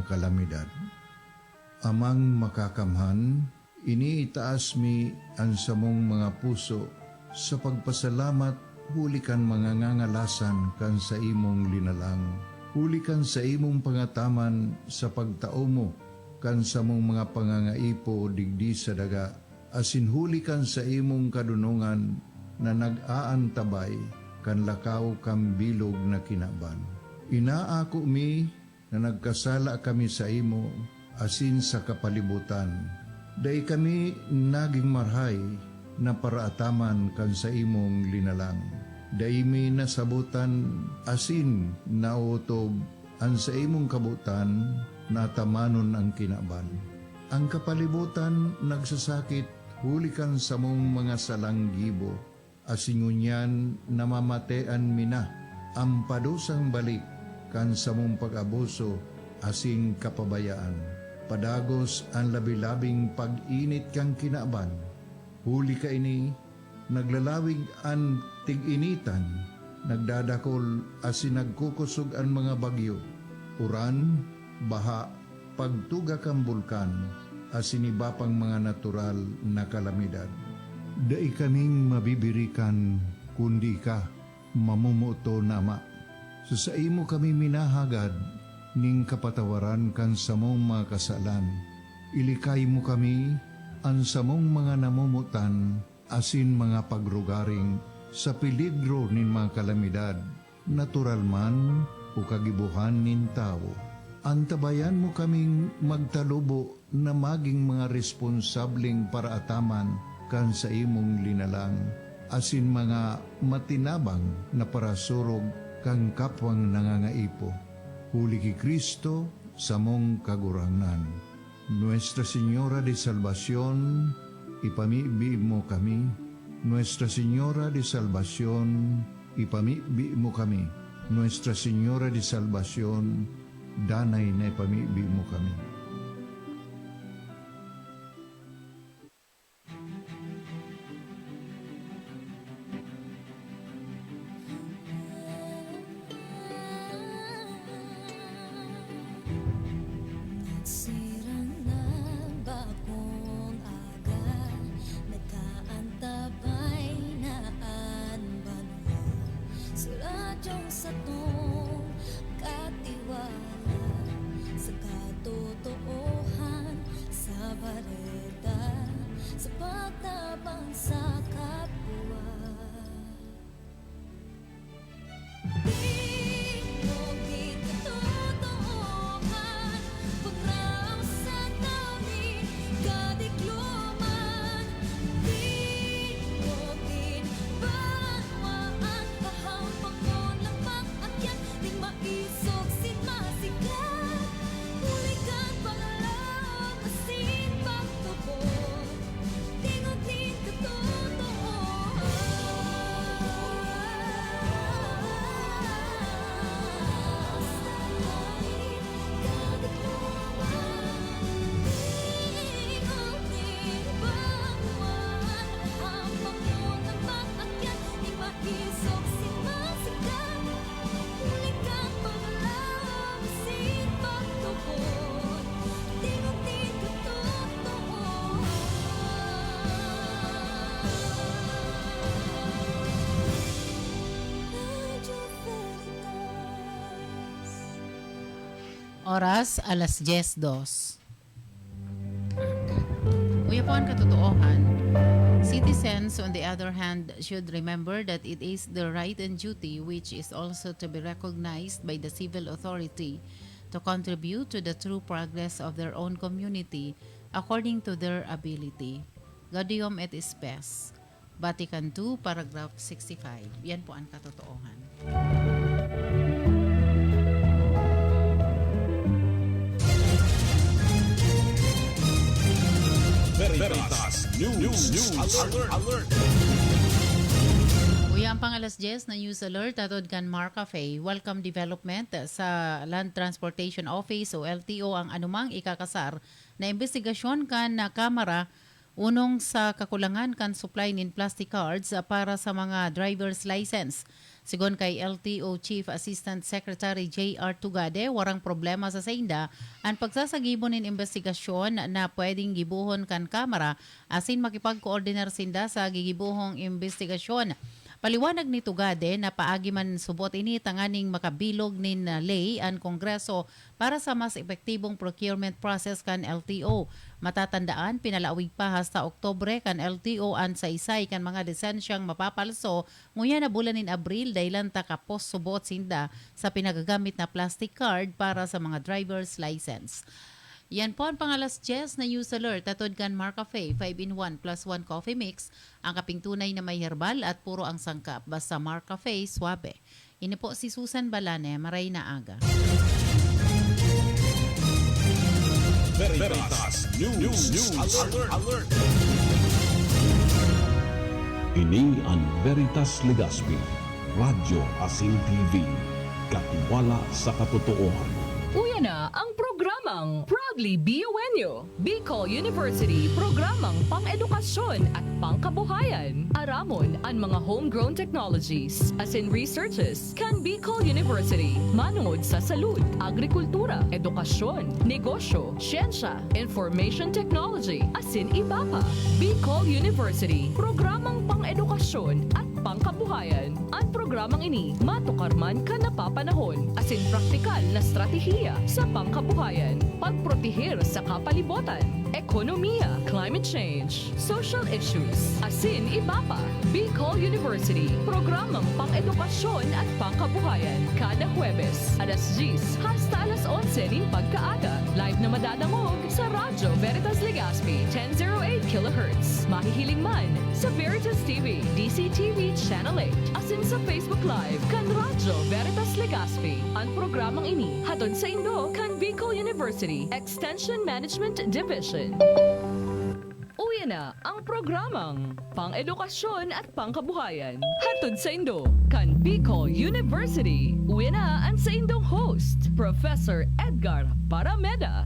kalamidad. Amang makakamhan, iniitaas mi ang samong mga puso sa pagpasalamat huli kan mga ngangalasan kan sa imong linalang. Huli kan sa imong pangataman sa pagtao mo kan sa mong mga pangangaipo digdi sa daga. Asin huli kan sa imong kadunungan na nag-aantabay kan lakaw kang bilog na kinaban. Inaako mi na nagkasala kami sa imo asin sa kapalibutan. Day kami naging marhay na paraataman kan sa imong linalang. Day mi nasabutan asin nautob ang sa imong kabutan na tamanon ang kinaban. Ang kapalibutan nagsasakit huli kan sa mong mga salanggibo. Asingunyan namamatean mina ang padusang balik kan sa mong pag-abuso asing kapabayaan. Padagos ang labi-labing pag-init kang kinaban. Huli ka ini, naglalawig ang tig-initan, nagdadakol asin nagkukusog ang mga bagyo. Uran, baha, pagtuga kang bulkan, asin iba pang mga natural na kalamidad. Dai kaming mabibirikan kundi ka, mamumuto na ama. Sa imo kami minahagad, ning kapatawaran kan samong mga kasalan. Ilikay mo kami, ang samong mga namumutan, asin mga pagrugaring, sa peligro nin mga kalamidad, natural man o kagibuhan nin tao. Antabayan mo kaming magtalubo na maging mga responsabling paraataman kan sa imong linalang, asin mga matinabang na parasurog kang kapwang nangangaipo. Huli ki Kristo sa mong kagurangan. Nuestra Señora de Salvación, ipamibi mo kami. Nuestra Señora de Salvación, ipamibi mo kami. Nuestra Señora de Salvación, danay na ipamibi mo kami. Sirang na bagong aga, nagkaantabay na anbanwa. Siradyong sa tong katiwala, sa katotoohan, sa bareda, sa pagtabang sa kapwa. Oras, alas 10:02. Kuya po ang katotoohan, citizens on the other hand should remember that it is their right and duty, which is also to be recognized by the civil authority, to contribute to the true progress of their own community according to their ability. Gaudium et Spes, Vatican II, paragraph 65. Yan po ang katotoohan. Veritas News Alert. Kuya, ang pang alas 10 na News Alert atod kan Mark Cafe. Welcome development sa Land Transportation Office o LTO ang anumang ikakasar na investigasyon kan na kamera Unong sa kakulangan kan supply nin plastic cards para sa mga driver's license. Sigon kay LTO Chief Assistant Secretary J.R. Tugade, warang problema sa Seinda ang pagsasagibon nin investigasyon na pwedeng gibuhon kan kamera asin makipag-koordinar sinda sa gigibuhong investigasyon. Paliwanag ni Tugade na paagi man subot ini tanganing makabilog nin lay ang Kongreso para sa mas epektibong procurement process kan LTO. Matatandaan, pinalawig pa hasta Oktobre kan LTO an sa isay kan mga lisensyang mapapalso nguya na bulan nin Abril dahilan takapos subot sinda sa pinagagamit na plastic card para sa mga driver's license. Yan po ang pangalas 10 na news alert atod kan Marcafe 5-in-1 plus 1 coffee mix. Ang kaping tunay na may herbal at puro ang sangkap. Basta Marcafe, swabe. Ini po si Susan Balane, maray na aga. Veritas News Alert. Ini ang Veritas Legazpi, Radyo Asin TV, katiwala sa katotohanan. Uya na ang programang Proudly BUNO, Bicol University, programang pang-edukasyon at pangkabuhayan. Aramon ang mga homegrown technologies as in researches kan Bicol University. Manungod sa salud, agrikultura, edukasyon, negosyo, siyensya, information technology, as in iba pa. Bicol University, programang pang-edukasyon at pangkabuhayan. Ang programang ini matukarman ka napapanahon as in praktikal na strategiya sa pangkabuhayan, pagprotehir sa kapalibutan, ekonomiya, climate change, social issues, asin iba pa. Bicol University, programang pang-edukasyon at pangkabuhayan. Kada Huwebes, alas 10 hasta alas 11 nin pagkaaga. Live na madadangog sa Radyo Veritas Legazpi, 1008 kHz. Mahihiling man sa Veritas TV, DCTV Channel 8, asin sa Facebook Live kan Radyo Veritas Legazpi. Ang programang ini hatod sa Indo kan Bicol University Extension Management Division. Uya na ang programang pang-edukasyon at pangkabuhayan. Hatod sa Indo kan Bicol University. Uya na ang sa Indong host, Professor Edgar Parameda.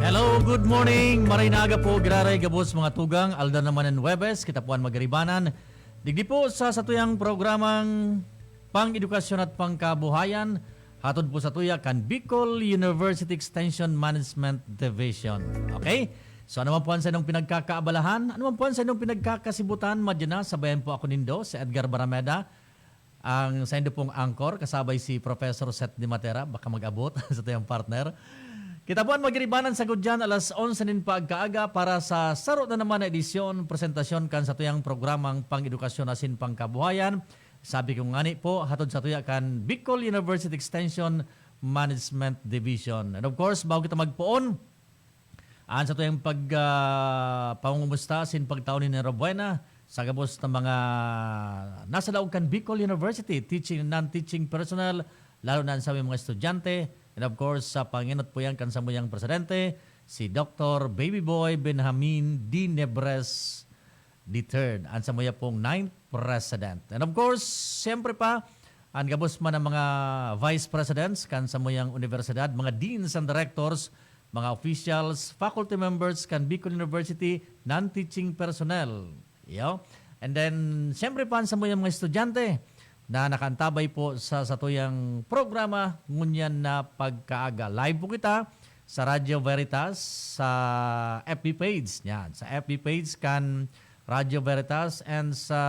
Hello, good morning. Maray na aga po, graray gabos mga tugang, alda naman ng Webes, kitapuan magaribanan. Digdi po sa satuyang programang pang-edukasyon at pangkabuhayan, hatod po sa tuya kan Bicol University Extension Management Division. Okay? So ano man po sa inyong pinagkakaabalahan, ano man po sa inyong pinagkakasibutan, madyan na, sabayan po ako nindo, si Edgar Barameda, ang sa inyong pong anchor, kasabay si Professor Seth Di Matera, baka mag-abot sa tuyang partner. Kita po ang magiribanan sa Gudyan alas 11 nin pagkaaga para sa saro na naman na edisyon, presentasyon kan sa tuyang programang pang-edukasyon asin pangkabuhayan. Sabi ko ngani po, hatod sa tuya kan Bicol University Extension Management Division. And of course, bago kita magpoon, aan sa tuyang pangungumusta asin pagtaon ni Robuena, sa gabos ng mga nasa laog kan Bicol University, teaching and non-teaching personnel, lalo na sa mga estudyante. And of course, sa panginot po yan kan sa muyang presidente, si Dr. Baby Boy Benjamin D. Nebres III, ang sa muya pong 9th President. And of course, siyempre pa, ang gabos man ng mga Vice Presidents kan sa muyang universidad, mga Deans and Directors, mga officials, faculty members kan Bicol University, non-teaching personnel. And then, siyempre pa, sa muyang mga estudyante, na nakantabay po sa satuyang programa ngunyan na pagkaaga. Live po kita sa Radio Veritas sa FB page niyan. Sa FB page kan Radio Veritas and sa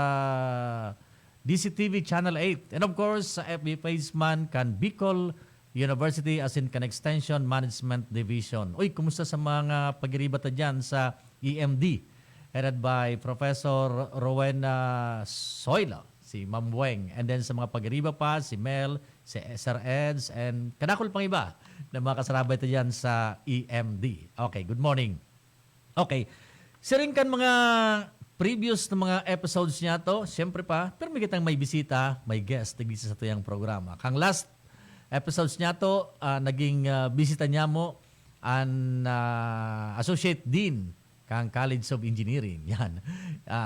DCTV Channel 8. And of course, sa FB page man kan Bicol University as in kan Extension Management Division. Uy, kumusta sa mga pag-iribata dyan sa EMD? Headed by Professor Rowena Soyla, si Ma'am Weng, and then sa mga pag-iriba pa, si Mel, si Sir Eds, and kanakol pang iba na mga kasarabay ito dyan sa EMD. Okay, good morning. Okay, siring kan mga previous na mga episodes niya to, siyempre pa, pero may kitang may bisita, may guest, nagbisa sa tuyang programa. Kang last episodes niya to, naging bisita niya mo, an Associate Dean kang College of Engineering. Yan.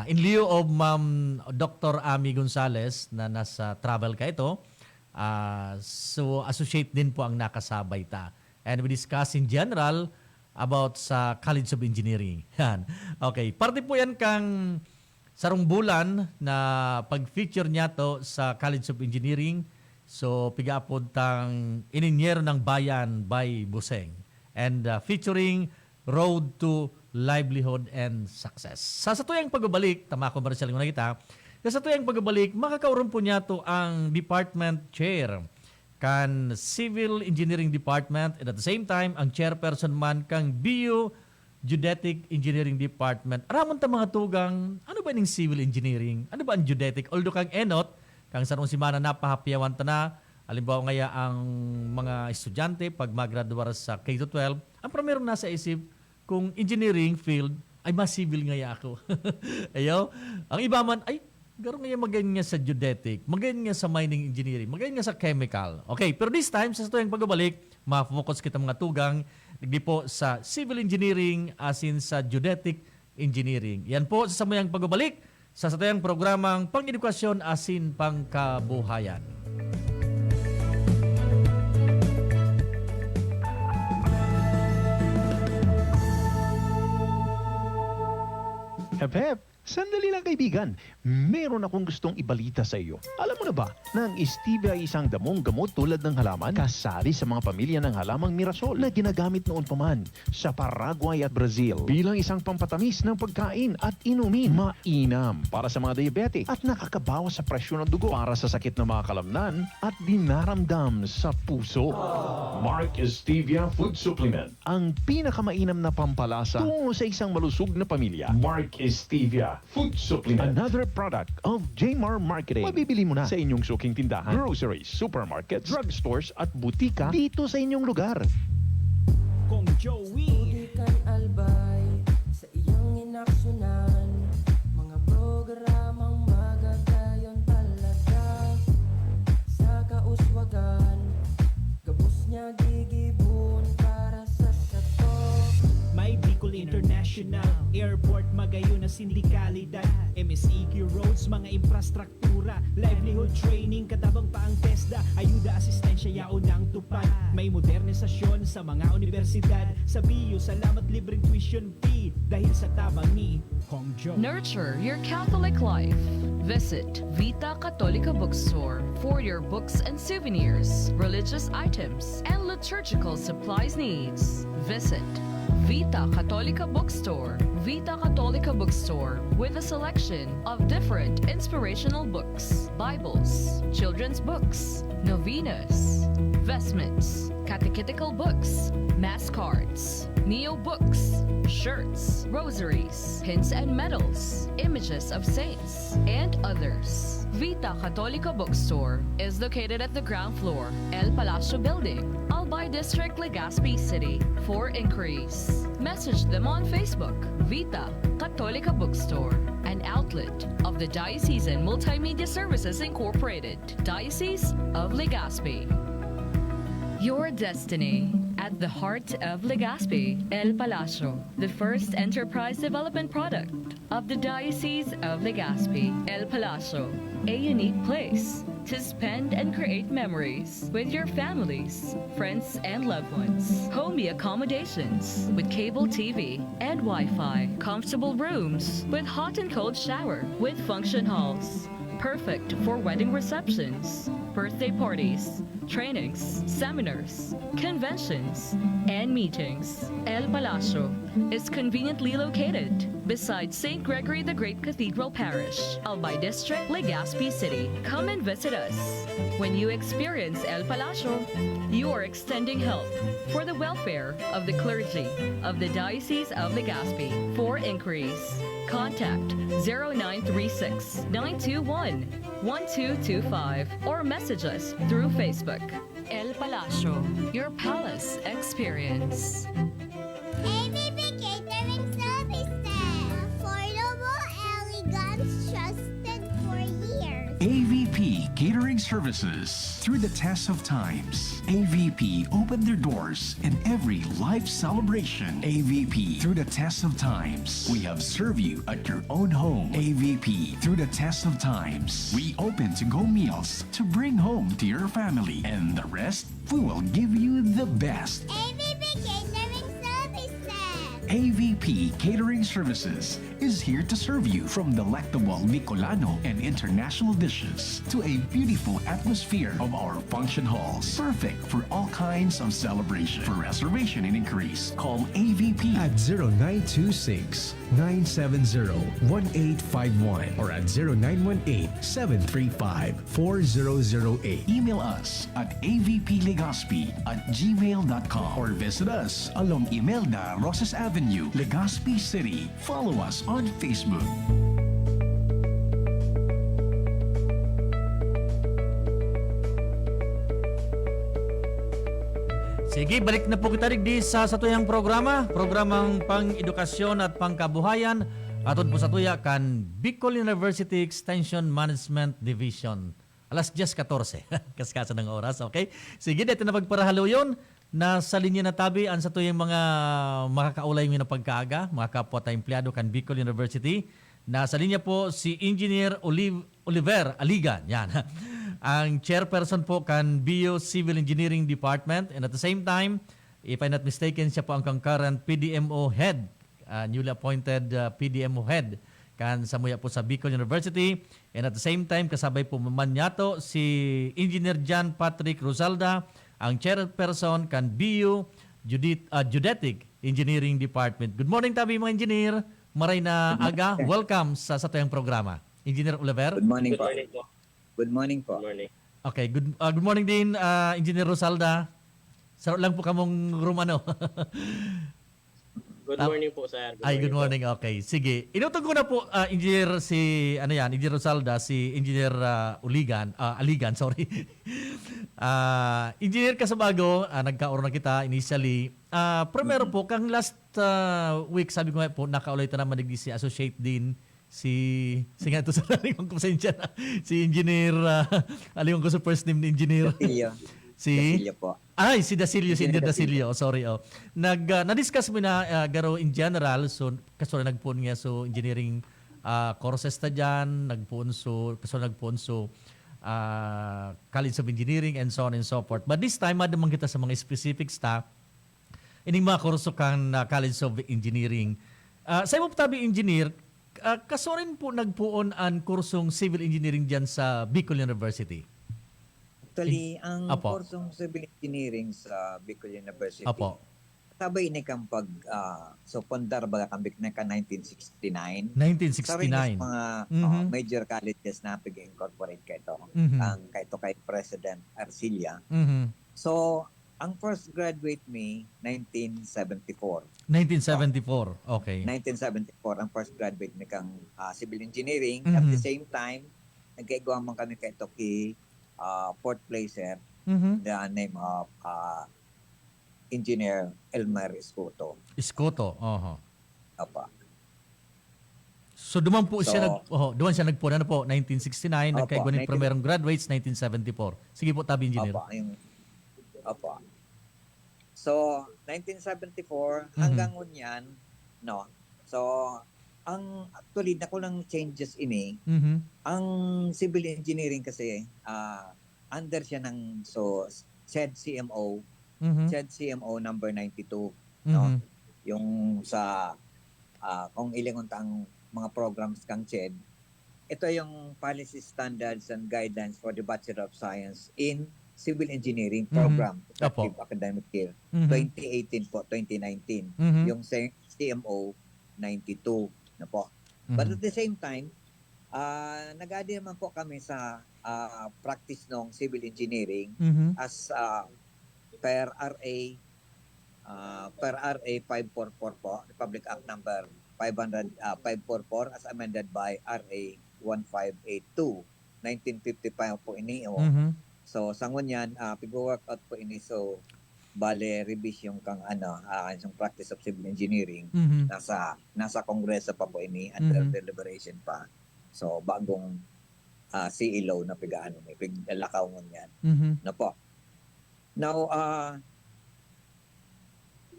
In lieu of Ma'am Dr. Ami Gonzales na nasa travel ka ito, so Associate Dean po ang nakasabay ta. And we discuss in general about sa College of Engineering. Yan. Okay. Parte po yan kang sarong bulan na pag-feature niya to sa College of Engineering. So, pigapod tang Ininyero ng Bayan by Buseng. And featuring Road to Livelihood and Success. Sa tuyang pagbabalik, tama ko Marcel kung nakita, sa tuyang pagbabalik, makakauron po niya to ang Department Chair kan Civil Engineering Department and at the same time, ang chairperson man kang BU Geodetic Engineering Department. Aramon ta mga tugang, ano ba ning Civil Engineering? Ano ba ang Geodetic? Although kang enot, kang sarong simana napahapyawan ta na, halimbawa ngaya ang mga estudyante pag magraduar sa K-12, ang primero nasa isip, kung engineering field, ay mas civil ngaya ako. Ayaw? Ang iba man, ay, garo ngaya magayon nga sa geodetic, magayon nga sa mining engineering, magayon nga sa chemical. Okay, pero this time, sa tuyang pagbabalik, ma-focus kita mga tugang, hindi po sa civil engineering as in sa geodetic engineering. Yan po sa samayang pagbabalik sa tuyang programang pang-edukasyon as in pangkabuhayan. Hep, sandali lang kaibigan. Meron akong gustong ibalita sa iyo. Alam mo na ba na ang stevia ay isang damong gamot tulad ng halaman kasali sa mga pamilya ng halamang mirasol na ginagamit noon pa man sa Paraguay at Brazil bilang isang pampatamis ng pagkain at inumin. Mainam para sa mga diabetic at nakakabawas sa presyon ng dugo para sa sakit ng mga kalamnan at dinaramdam sa puso. Mark Stevia Food Supplement. Ang pinakamainam na pampalasa tungo sa isang malusog na pamilya. Mark Stevia Food Supplement. Another product of Jmar Marketing. Mabibili mo na sa inyong suking tindahan, groceries, supermarkets, drugstores at butika dito sa inyong lugar. Kong Joey Udikan albay sa iyong inaksyonan, mga programang magagayon talaga sa kauswagan, gabos niya gigibon para sa sato. May Bicol International Airport, magayon na sindikalidad, MSEQ roads, mga infrastruktura, livelihood training, katabang pa ang TESDA, ayuda, asistensya, yaon ng tupad. May modernisasyon sa mga universidad, sa BIU, salamat libreng tuition fee, dahil sa tabang ni Kong Jo. Nurture your Catholic life. Visit Vita Católica Bookstore for your books and souvenirs, religious items, and liturgical supplies needs. Visit Vita Católica Bookstore. Vita Católica Bookstore with a selection of different inspirational books, Bibles, children's books, novenas, vestments, catechetical books, mass cards, neo books, shirts, rosaries, pins and medals, images of saints, and others. Vita Católica Bookstore is located at the ground floor, El Palacio Building, Albay District, Legazpi City. For inquiries, message them on Facebook. Vita Católica Bookstore, an outlet of the Diocesan Multimedia Services Incorporated, Diocese of Legazpi. Your destiny at the heart of Legazpi, El Palacio, the first enterprise development product of the Diocese of Legazpi, El Palacio, a unique place to spend and create memories with your families, friends, and loved ones. Homey accommodations with cable TV and Wi-Fi, comfortable rooms with hot and cold shower with function halls. Perfect for wedding receptions, birthday parties, trainings, seminars, conventions, and meetings. El Palacio is conveniently located beside St. Gregory the Great Cathedral Parish, Albay District, Legazpi City. Come and visit us. When you experience El Palacio, you are extending help for the welfare of the clergy of the Diocese of Legazpi. For inquiries, contact 0936-921-1225 or message us through Facebook. El Palacio, your palace experience. ABP Catering Services. Affordable, elegant, trusted for years. AVP Catering Services. Through the test of times, AVP opened their doors in every life celebration. AVP, through the test of times, we have served you at your own home. AVP, through the test of times, we open to-go meals to bring home to your family. And the rest, we will give you the best. AVP Catering Services. AVP Catering Services is here to serve you from delectable Bicolano and international dishes to a beautiful atmosphere of our function halls. Perfect for all kinds of celebration. For reservation and inquiries, call AVP at 0926-970-1851 or at 0918-735-4008. Email us at avplegazpi@gmail.com or visit us along Imelda Rosas Avenue, Legazpi City. Follow us on Facebook. Sige, balik na po kita digdi sa satuyang programang pang-edukasyon at pangkabuhayan aton po sa tuya kan Bicol University Extension Management Division. Alas 10:14. Kaskasa ng oras, okay? Sige, dito na pagparahalo yun. Nasa linya na tabi ang satuyang mga makakaulay ng pagkaaga, mga kapwa tayong empleyado kan Bicol University. Nasa linya po si Engineer Oliver Aligan. Yan. Ang chairperson po kan BU Civil Engineering Department, and at the same time, if I'm not mistaken, siya po ang concurrent PDMO head, newly appointed PDMO head kan samuya po sa Bicol University, and at the same time kasabay po manyato si Engineer John Patrick Rosalda, ang chairperson kan BU Geodetic Engineering Department. Good morning tabi mga engineer, maray na aga, welcome sa satuyang programa. Engineer Oliver. Good morning po. Good morning po. Okay, good morning din, Engineer Rosalda. Sarap lang po kamong room ano. Good morning po, sir. Good morning. Okay, sige. Inutog ko na po, Engineer Engineer Rosalda, si Engineer Aligan, sorry. Engineer Kasabago, nagkaroon na kita initially. Primero po, kang last week, sabi ko nga po, nakaulit na naman si Associate Dean, si nga ito sa aling kong pasensya na, si Engineer, aling ko sa first name ni Engineer. Dasilio po. Si Dasilio, si Engineer Dasilio, sorry. Na-discuss mo na garo in general, so kaso nagpuon nga so engineering courses ta dyan, nagpuon so College of Engineering and so on and so forth. But this time, madamang kita sa mga specifics ta, ining mga kurso kang College of Engineering. Sa imo tabi engineer, kaso rin po nagpuon ang kursong Civil Engineering dyan sa Bicol University. Actually, ang kursong Civil Engineering sa Bicol University, sabay ni kang so pondar baga kambik na ka 1969. 1969. Sa rin mga major colleges na pag-incorporate kayo. Ang kay President Arcilla. So, ang first graduate me, 1974. 1974, okay. 1974, ang first graduate ni kang Civil Engineering. At the same time, nagkaigawa man kami kay Toki Port Placer, the name of Engineer Elmer Escoto. Apa. So duman po siya duman siya nagpuno na po 1969, nagkaigawa ng primerong graduates 1974. Sige po tabi engineer. Apa. So 1974 hanggang unyan, no. So ang actually nako lang changes ini. Ang civil engineering kasi under siya ng CHED CMO. CHED CMO number 92, no? Yung sa kung ilingon tang mga programs kang CHED. Ito yung policy standards and guidelines for the Bachelor of Science in Civil Engineering program, effective academic year 2018 po, 2019. Yung CMO 92 na po. But at the same time, nag-adi naman po kami sa practice ng civil engineering as per RA 544 po, Republic Act number 544 as amended by RA 1582 1955 po ini. So sangon yan, pig-work out po ini, so bale revision kang yung practice of civil engineering nasa kongreso pa po ini, under deliberation pa. So bagong CE law na pigaano may piglakaw mo yan. Na po. Now,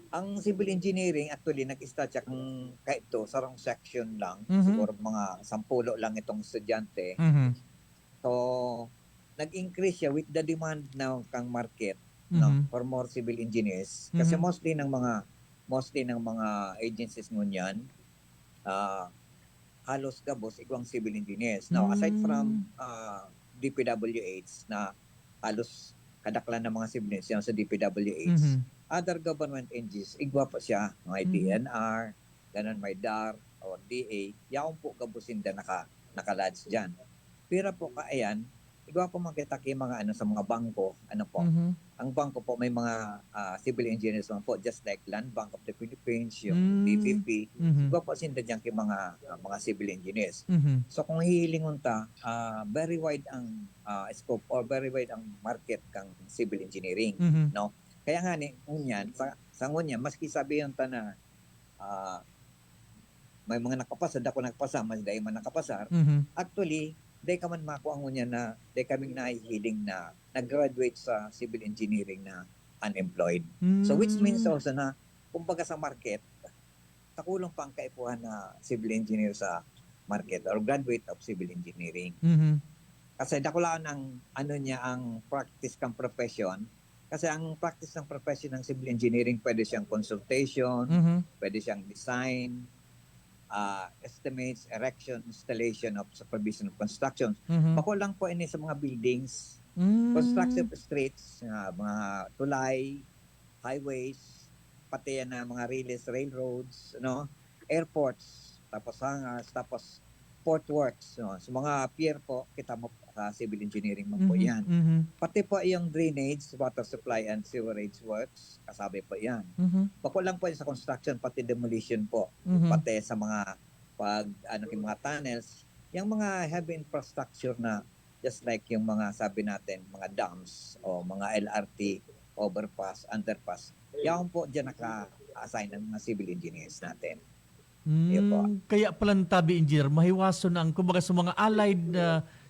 ang civil engineering actually nag-start siya kung kaito sa wrong section lang. Siguro mga 10 lang itong estudyante. So, nag-increase siya with the demand ng kang market no, for more civil engineers. Kasi mostly ng mga agencies ngunyan, halos gabos igwang civil engineers. Now, aside from DPWH na halos kadaklan ng mga civil engineers sa DPWH, other government agencies, igwa pa siya, mga DNR, ganun may DAR o DA, yaon po gabusin na naka-lodge dyan. Pero po kaayan, igwa po makita kay mga sa mga bangko, ang bangko po may mga civil engineers man po, just like Land Bank of the Philippines, yung DVP, igwa po sinda dyan kay mga civil engineers. So kung hihilingon ta, very wide ang scope or very wide ang market kang civil engineering, no? Kaya nga ni ngunyan sa ngunyan maski sabihin ta na may mga nakapasa, dako nagpasa, mas dahil man nakapasar, actually day ka man mako ang ngunyan na day kaming nahihiling na nag-graduate sa civil engineering na unemployed. So which means also na kumbaga sa market takulong pang kaipuhan na civil engineer sa market or graduate of civil engineering. Kasi dakulaan ang ang practice kang profession. Kasi ang practice ng profession ng civil engineering, pwede siyang consultation, pwede siyang design, estimates, erection, installation of supervision of construction. Bako lang po ini sa mga buildings, construction of streets, mga tulay, highways, pati yan na mga railroads, airports, tapos hangars, tapos port works. Sa mga pier po, kita mo sa civil engineering mo po yan. Pati po yung drainage, water supply and sewerage works, kasabi po yan. Bako lang po sa construction, pati demolition po. Pati sa mga mga tunnels, yung mga heavy infrastructure na just like yung mga sabi natin, mga dams o mga LRT, overpass, underpass, yan po dyan naka-assign ng mga civil engineers natin. Kaya palang tabi engineer, mahiwason ang kumbaga sa mga allied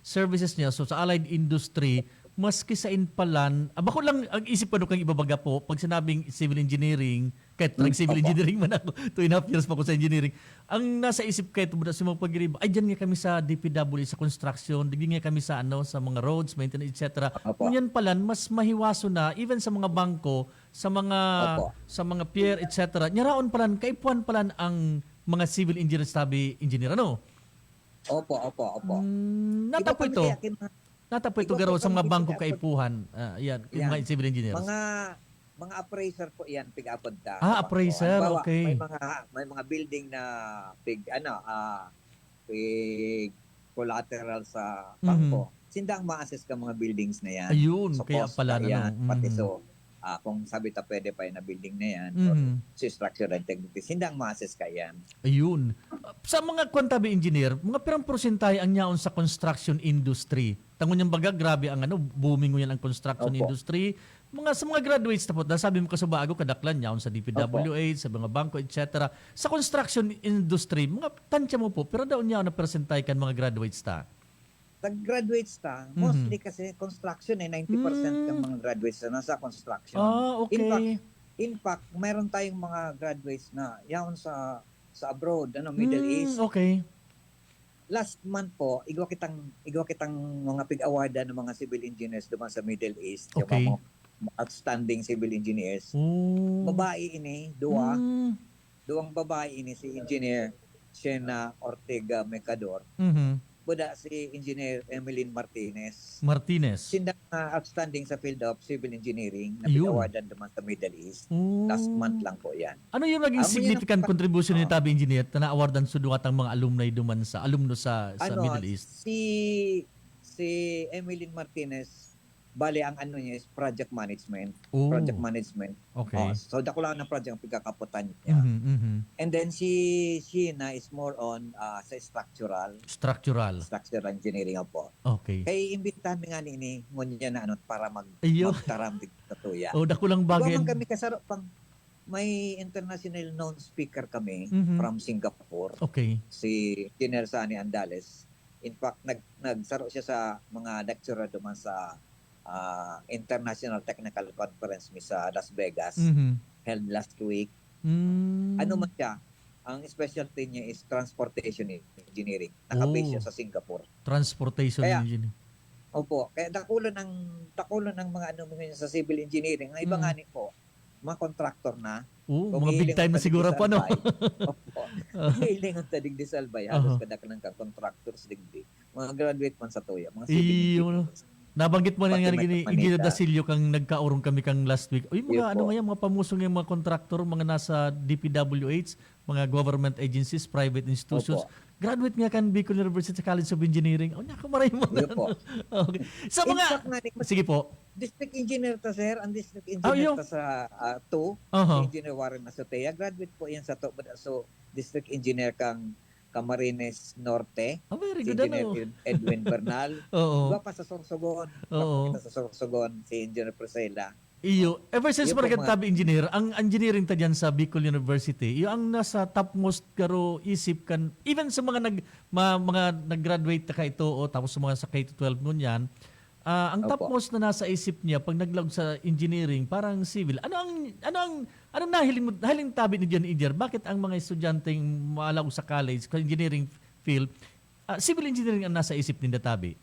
services niya, so sa allied industry, maski sa inpalan, bako lang ang isip ko kang ibabaga po, pag sinabing civil engineering, kahit nag-civil engineering man ako, 2.5 years pa ako sa engineering, ang nasa isip kahit mo na sa mga pag-iriba, ay dyan nga kami sa DPW, sa construction, digdi nga kami sa sa mga roads, maintenance, etc. Kung yan palan, mas mahiwaso na, even sa mga bangko, sa mga pier, etc. Nyaraon palan, kaipuan palan ang mga civil engineer, sabi engineer, ano? Opo. Natapo ito. Natapo ito garo sa mga bangko kaipuhan. Yan, mga civil engineers. Mga appraiser po yan, pig-apod ta. Appraiser, okay. May mga building na pig collateral sa bangko. Sindang ma-assess ka mga buildings na yan. Ayun, so, kaya pala na. Yan, pati so, kung sabi ta pwede pa na building na yan, or structure and integrity, sindang ma-assess ka yan. Ayun. Sa mga quantity engineer, mga pirang porsyentahe ang nyaon sa construction industry. Tangon niyang baga, grabe ang booming yan ang construction industry. Sa mga graduates tapos, sabi mo kasubago, kadaklan nyaon sa DPWH, sa mga bangko, etc. Sa construction industry, mga tansya mo po, pero daw nyaon na percentahe kan mga graduates ta? Nag-graduates ta, mostly kasi construction 90% ng mga graduates na nasa construction. Okay. In fact, mayroon tayong mga graduates na yaon sa abroad, Middle East. Okay. Last month po, igwa kitang mga pig-awardan ng mga civil engineers duman sa Middle East. Okay. Yung mga outstanding civil engineers. Babae ini, duwang babae ini si Engineer Shena Ortega Mecador. Buda si Engineer Emeline Martinez. Sinda outstanding sa field of civil engineering na pig-awardan duman sa Middle East. Last month lang po yan. Ano yung naging significant contribution ni Tabi Engineer na awardan sa duwatang mga alumni duman sa Middle East? Si Emeline Martinez, bali ang niya is project management. Okay. So dako lang ng project ang pagkakaputan niya. And then si Sheena is more on sa structural engineering po. Okay. Kay imbitahan mi nga ni ngunya na para magtaram sa tuya. Dako lang bagay. Kami kasaro pang may international known speaker kami from Singapore. Okay. Si Engineer Sani Andales. In fact, nagsaro siya sa mga lecturer duman sa International Technical Conference sa Las Vegas, held last week. Ano man siya, ang specialty niya is transportation engineering. Nakabase siya sa Singapore. Transportation Kaya, engineering. Opo, kaya dakulan ng mga ano ngayon sa civil engineering. Ang iba nga po, mga contractor na. Mga big time na siguro pa, no? Opo. Hiling ang tadig di salbay. Halos kadaklan ka contractors digdi. Mga graduate man sa tuya. Mga civil engineers. Nabanggit mo na nga gini, Manila. Engineer Dasilio kang nagkaurong kami kang last week. Uy, mga Yun ano po. nga mga pamusong yung mga contractor, mga nasa DPWH, mga government agencies, private institutions. Opo. Graduate nga kan Bicol University College of Engineering. O, naku, maray mo Yun po. Okay. Sa In mga... fact, Sige po. District engineer ta, sir. Ang district engineer ta sa 2, si Engineer Warren Azotea. Graduate po yan sa 2. So, district engineer kang Camarines Norte. Very Si good, Engineer Edwin Bernal. Oo. Iba pa sa Sorsogon. Oo. Sa Sorsogon, si Engineer Priscilla. Iyo, ever since Iyo po, mga tabi engineer, ang engineering ta dyan sa Bicol University, iyo ang nasa topmost karo isip kan, even sa mga mga nag-graduate ta ka ito o tapos sa mga sa K-12 nun yan, ang Opo. topmost na nasa isip niya pag naglag sa engineering, parang civil. Anong nahiling tabi ni John Engineer? Bakit ang mga estudyanteng maalaw sa college, sa engineering field, civil engineering ang nasa isip ninda tabi?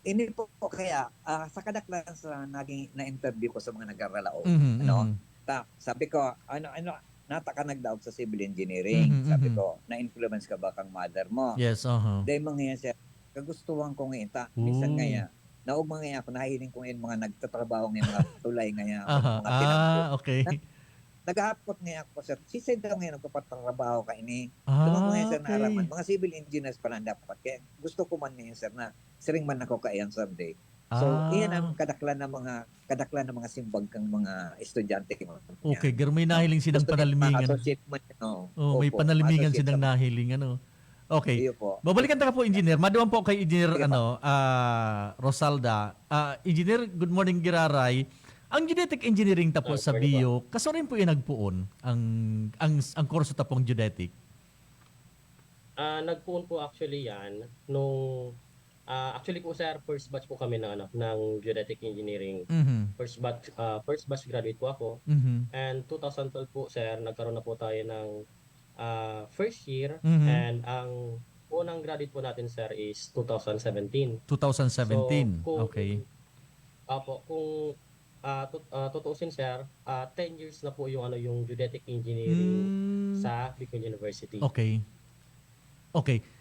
Ini po kaya sa kadaklan sa naging na-interview ko sa mga nag-aralao, sabi ko, nata ka nagdaog sa civil engineering. Sabi ko, na-influence ka ba kang mother mo? Yes, Dahil mga siya, kagustuhan ko ngayon ta. Minsan ngaya, naog mga ako, nahiling ko ngayon mga nagtatrabaho ngayon, mga tulay ngayon, mga tinapos. Okay. Nag-aapot ngayon ako, sir. Si Sir daw ngayon, nagpapatrabaho ka ini. Tumang ngayon, sir, na araman. Mga civil engineers pa lang dapat. Kaya gusto ko man ngayon, sir, na siring man ako kaayan someday. So, iyan ang kadaklan ng mga simbag kang mga estudyante. Okay, pero may nahiling silang panalimingan. May panalimingan silang nahiling, ano. Okay. Babalikan ta ka po, Engineer. Maduan po kay Engineer Rosalda. Engineer, good morning, Giraray. Ang genetic engineering tapo sa bio, kaso rin po yung nagpuon ang kurso tapong genetic? Nagpuon po actually yan nung actually po sir, first batch po kami ng genetic engineering. First batch graduate po ako. And 2012 po sir, nagkaroon na po tayo ng first year and ang unang graduate po natin sir is 2017. 2017. So, Okay. Kung tutuusin sir, 10 years na po yung genetic engineering sa Bicol University. Okay.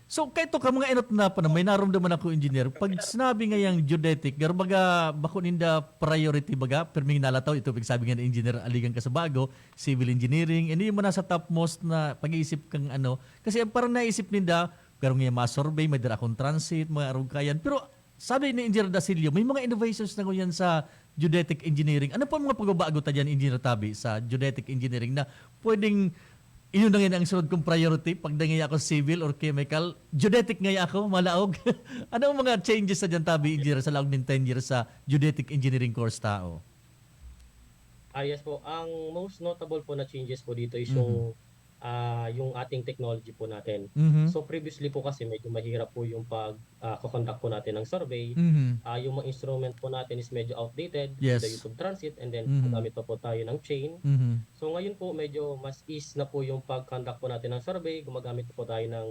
So kahit ka mga enot na pa na may naramdaman ako, engineer, pag sinabi nga yung geodetic, garbaga bako ninda priority baga, perming nalataw ito pag sabi nga ng engineer aligan ka sa bago, civil engineering, hindi mo nasa topmost na pag-iisip kang kasi parang naisip ninda, pero nga ma-survey, may dira akong transit, mga arugayan, pero sabi ni Engineer Dasilio, may mga innovations na yan sa geodetic engineering. Ano po ang mga pagbabago ta dyan, Engineer Tabi, sa geodetic engineering na pwedeng inyo na ngayon ang sunod kong priority pag ngay ako civil or chemical, geodetic ngay ako, malaog. Ano ang mga changes sa dyan, Tabi, Engineer, sa laog ng 10 years sa geodetic engineering course tao? Yes po, ang most notable po na changes po dito is yung ating technology po natin. So previously po kasi medyo mahirap po yung pag-conduct po natin ng survey. Yung mga instrument po natin is medyo outdated, the use of transit, and then gumagamit pa po tayo ng chain. So ngayon po medyo mas ease na po yung pag-conduct po natin ng survey, gumagamit po tayo ng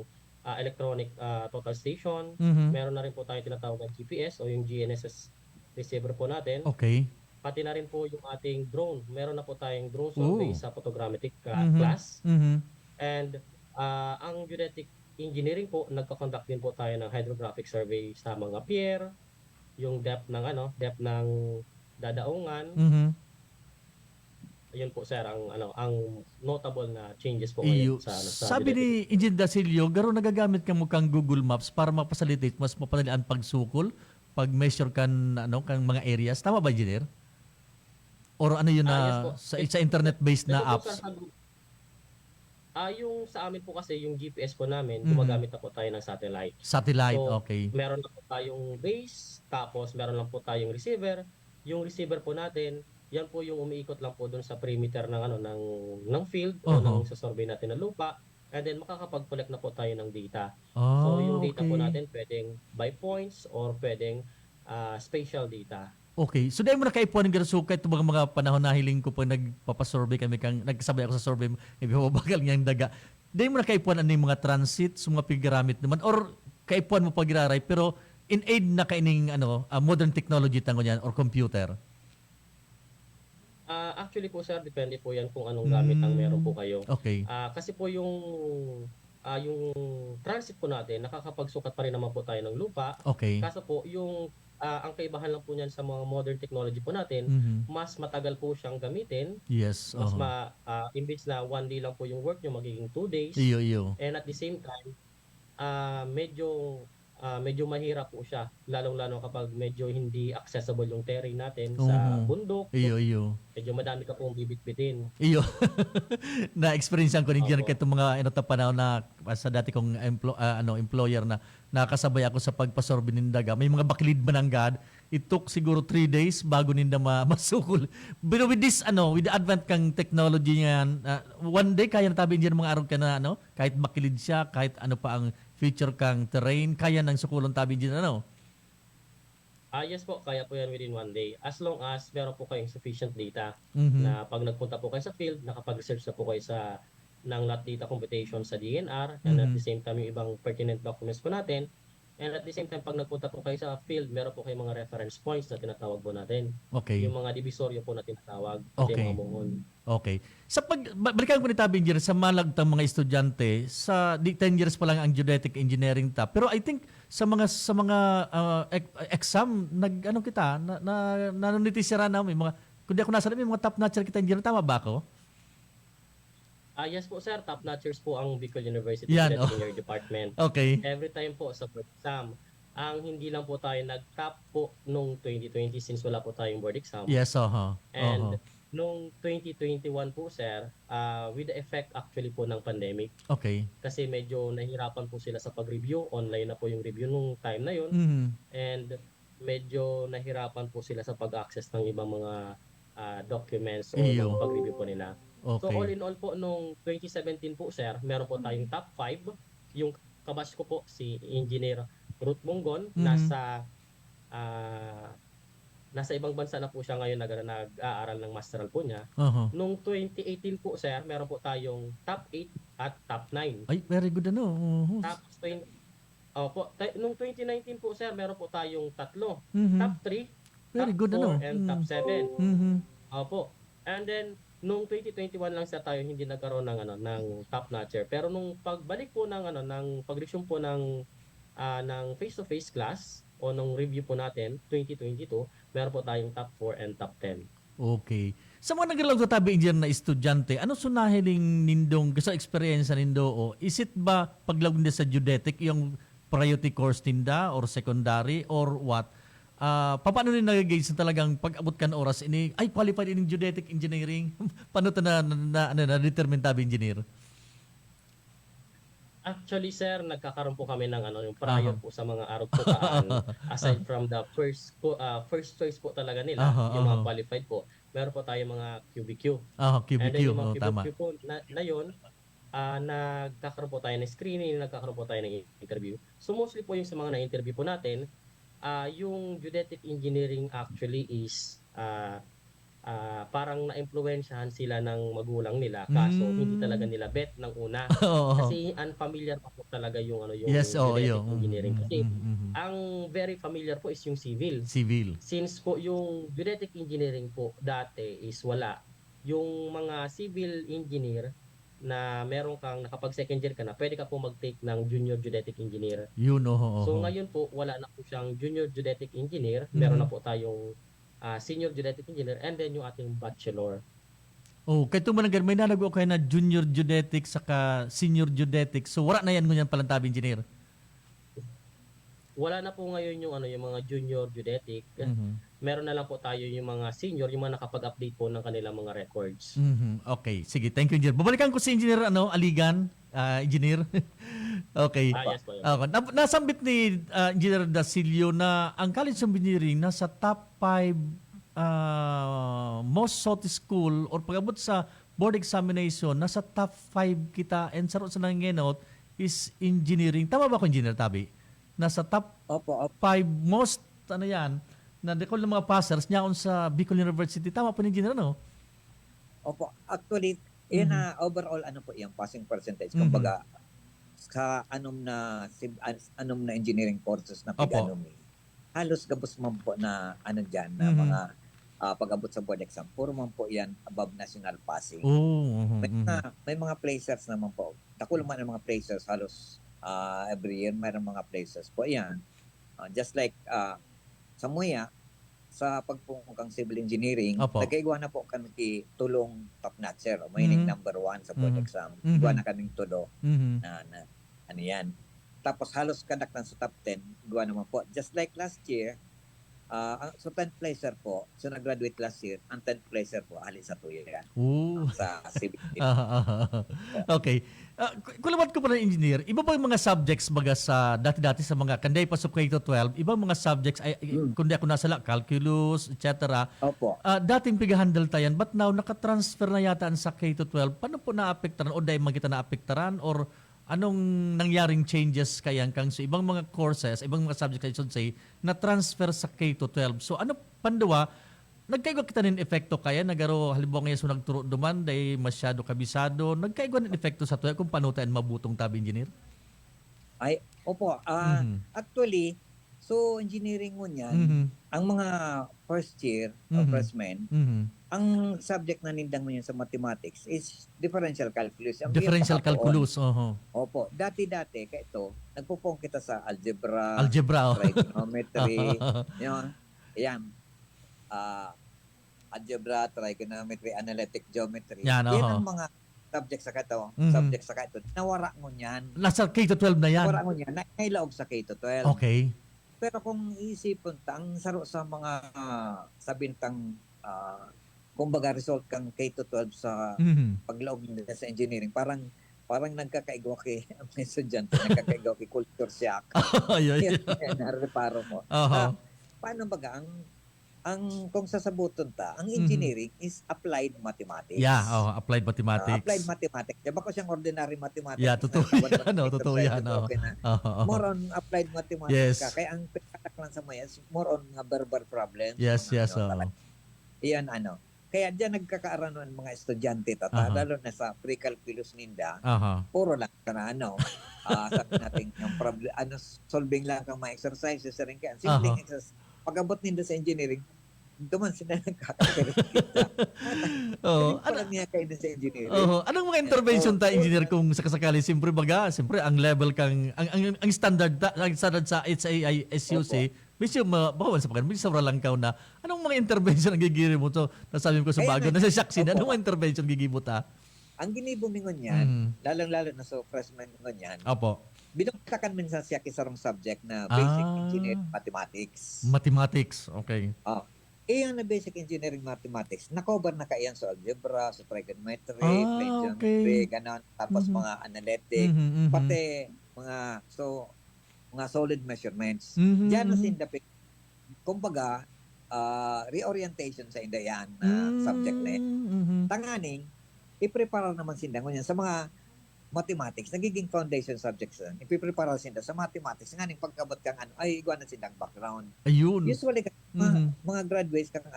electronic total station. Meron na rin po tayo tinatawag na GPS o yung GNSS receiver po natin. Okay. Pati na rin po yung ating drone. Meron na po tayong drone survey sa photogrammetric class. And ang geodetic engineering po, nagko-conduct din po tayo ng hydrographic survey sa mga pier, yung depth ng dadaungan. Ayun po sir ang notable na changes po ngayon sa sabi ni Engineer Dasilio, garo nagagamit ka mo kang Google Maps para mapasalitate mas mapadalian pagsukol, pag-measure kan kang mga areas. Tama ba, Engineer? Or ano yun na sa internet-based na apps? Yung sa amin po kasi, yung GPS po namin, gumagamit na po tayo ng satellite. Satellite, so, okay. Meron na po tayong base, tapos meron lang po tayong receiver. Yung receiver po natin, yan po yung umiikot lang po doon sa perimeter ng ng field o ng sa survey natin ng lupa. and then makakapag-collect na po tayo ng data. Ah, So yung data po okay. natin pwedeng by points or pwedeng spatial data. Okay. So dahil mo nakaipuan ng ganun, kahit mga panahon na hiling ko pag nagpapasurvey kami, nagkasabay ako sa survey, ibabagal niyang daga. Dahil mo nakaipuan ano yung mga transit, so mga pigaramit naman, or kaipuan mo pag-iraray, pero in aid na kaining modern technology tango niyan or computer. Actually po sir, depende po yan kung anong gamit ang meron po kayo. Okay. Kasi po yung transit po natin, nakakapagsukat pa rin naman po tayo ng lupa. Okay. Kaso po, ang kaibahan lang po niyan sa mga modern technology po natin, Mhm. mas matagal po siyang gamitin. Yes. Mas Uh-huh. imbis na 1 day lang po yung work nyo, magiging 2 days. Iyo. And at the same time, medyo mahirap po siya, lalong-lalo kapag medyo hindi accessible yung terrain natin sa Mhm. bundok. Iyo. Medyo madami ka pong bibit-bitin. Iyo. Na-experience ko rin dyan Opo. kahit mga panahon na sa dati kong employer na nakasabay ako sa pagpasorbe ng daga. May mga bakilid mananggad. It took siguro 3 days bago ninda masukol. Pero with this, with the advent kang technology niyan, one day kaya natabi dyan mga araw ka na, kahit bakilid siya, kahit ano pa ang feature kang terrain, kaya nang sukulon tabi dyan, Yes po, kaya po yan within 1 day. As long as meron po kayong sufficient data Mhm. na pag nagpunta po kayo sa field, nakapag-search na po kayo ng lot data computation sa DNR, and at Mhm. the same time yung ibang pertinent documents po natin. And at the same time, pag nagpunta po kayo sa field, meron po kayong mga reference points na tinatawag po natin. Okay. Yung mga divisoryo po na tinatawag. Okay. Yung mga buhon. Okay. Balikan ko ni Tabi Engineer, sa malagtang mga estudyante, sa 10 years pa lang ang geodetic engineering ta. Pero I think sa mga exam, nanonitisira na may mga, kundi ako nasa may mga top notcher kita engineer, tama ba ako? Yes po sir, top notchers po ang Bicol University Yan, Engineering Department. Okay. Every time po sa board exam, ang hindi lang po tayo nag-top po nung 2020 since wala po tayong board exam. Yes, And nung 2021 po sir, with the effect actually po ng pandemic, Okay. kasi medyo nahirapan po sila sa pag-review. Online na po yung review nung time na yun. Mhm. And medyo nahirapan po sila sa pag-access ng ibang mga documents o Iyo. ng pag-review po nila. So Okay. all in all po, nung 2017 po sir, meron po tayong top 5. Yung kabash ko po, si Engineer Ruth Monggon, Mhm. nasa ibang bansa na po siya ngayon nag-aaral ng masteral po niya. Uh-huh. Nung 2018 po sir, meron po tayong top 8 at top 9. Ay, very good Mhm. Tapos nung 2019 po sir, meron po tayong 3. Mhm. Top 3, Very top good 4, and top 7. Mhm. Opo. And then nung 2021 lang sa tayo hindi nagkaroon ng top notcher. Pero nung pagbalik po ng pag-resume po ng face-to-face class o nung review po natin 2022, meron po tayong top 4 and top 10. Okay. Sa mga nagalaw sa Tabi Engineer na estudyante, ano sunahiling nindong sa experience nindo o is it ba paglawin sa geodetic yung priority course ninda or secondary or what? Paano rin nag-gauge sa talagang pag-abot ka ng oras ini ay qualified in geodetic engineering? Paano ito na determine Tabi Engineer? Actually sir, nagkakaroon po kami ng yung prior po sa mga arugtukaan aside from the first choice po talaga nila, yung mga qualified po. Meron po tayong mga QBQ. QBQ, And then yung mga tama. QBQ po na yun, nagkakaroon po tayo ng screening, nagkakaroon po tayo ng interview. So mostly po yung sa mga na-interview po natin, yung geodetic engineering actually is parang na-impluwensyahan sila ng magulang nila kaso hindi talaga nila bet ng una. Kasi unfamiliar pa po talaga yung Yes, geodetic yung engineering. Kasi ang very familiar po is yung civil. Since po yung geodetic engineering po dati is wala. Yung mga civil engineer na meron kang nakapag second year ka na, pwede ka po mag-take ng junior geodetic engineer. Yun, So ngayon po, wala na po siyang junior geodetic engineer. Meron na po tayong senior geodetic engineer and then yung ating bachelor. Oh, kaya ito mananggan, may nalagwa kayo na junior geodetic saka senior geodetic. So wala na yan ngunyan palang Tabi Engineer. Wala na po ngayon yung mga junior geodetic. Meron na lang po tayo yung mga senior, yung mga nakapag-update po ng kanilang mga records. Okay, sige. Thank you, Engineer. Babalikan ko si Engineer Aligan, Engineer. Okay. Yes po. Yes. Okay. Nasambit ni Engineer Dasilio na ang College of Engineering nasa top 5 most sought school or pag-abot sa board examination, nasa top 5 kita and sarot sa nangingenot is engineering. Tama ba ako, Engineer Tabi? Nasa top 5 most, ano yan, na dekol ng mga passers niya sa Bicol University. Tama po, Engineer, no? Opo, actually, yun na overall ano po yung passing percentage. Kumbaga, sa anom na engineering courses na pag-anomi, halos gabos man po na ano dyan, na mga pag-abot sa board exam, puro man po yan above national passing. May mga placers naman po. Takulo man ang mga placers, halos every year mayroong mga placers po yan. Just like sa Muya, sa pagpungkang civil engineering, nagkaigwa na po kami tulong top-notcher, meaning number 1 sa board exam. Igwa na kaming tulo na ano yan. Tapos halos kadaktan sa top 10, igwa naman po. Just like last year, so 10th placer po, so nag-graduate last year, ang 10th placer po, ali sa 2 year yan. Sa civil engineering. Okay. Kulamat ko pa ng engineer, iba ba yung mga subjects baga sa dati-dati sa mga kanday pasok K-12, ibang mga subjects, kundi ako nasala, calculus, etc. Opo. Dating pigahandle tayan, but now nakatransfer na yata sa K-12. Paano po naapektaran o dahil magkita naapektaran or anong nangyaring changes kaya kang sa ibang mga courses, ibang mga subjects I should say, na transfer sa K-12? So ano pandawa, nagkaigwa kita ng epekto kaya nagaro halimbawa ngayon so nagturo duman day masyado kabisado, nagkaigwa ng epekto sa tuwa kung paano tayo mabutong tabi engineer? Ay, opo. Actually, so engineering mo niyan, ang mga first year, freshmen, ang subject na nindang mo yan sa mathematics is differential calculus. Differential calculus, Opo. Dati-dati, kaya ito, nagpupong kita sa algebra, trigonometry, yan. Algebra, trigonometry, analytic geometry. Yan ang mga subject sa kato. Subject sa kato. Nawara mo niyan. Nasa K-12 na yan? Nawara mo niyan. Nailaog sa K-12. Okay. Pero kung iisipon ang saro sa mga sabintang kumbaga result kang K-12 sa paglaog nila sa engineering, parang nagkakaigwa kay ang estudyante, nagkakaigwa kay culture shock. Nareparo mo. Paano baga ang kung sasabuton ta, ang engineering is applied mathematics. Yeah, applied mathematics. Applied mathematics. Diba ko siyang ordinary mathematics? Yeah, totoo yan. Totoo yan. More on applied mathematics ka. Kaya ang pagkatak lang sa mga more on mga verbal problems. Yes. Iyan Kaya diyan nagkakaaran ng mga estudyante lalo na sa pre-calculus ninda. Puro lang sabi natin yung problem solving lang kang mga exercises rin kaya. Simpleng exercise. Pag-abot ninda sa engineering, duman sila nagkakakirekita. Anong niya kayo sa engineering? Anong mga intervention ta engineer kung sakasakali? Siyempre ang level kang ang standard sa HAI SUC, medyo bakawan sa pagkan, medyo sobra lang ka na. Anong mga intervention ang gigiri mo to? Nasabi ko sa bago, nasa Shaksin, anong mga intervention gigibot ta? Ang ginibumingon yan, lalong-lalo na sa freshman ngon yan, binuktakan min sa siya kisarong subject na basic engineering mathematics. Mathematics, okay. Iyan na basic engineering mathematics, na-cover na kaiyan sa algebra, sa trigonometry, plane geometry, ganon, tapos mga analytic, pati mga solid measurements. Diyan na sindapik. Kumbaga, reorientation sa indayan na subject na yun. Tanganing, i-prepare naman sindangon yan sa mga mathematics, nagiging foundation subjects yan. I-prepare sinda sa mathematics. Nganing pagkabot kang ay igwa na sindang background. Ayun. Usually, mga graduates kang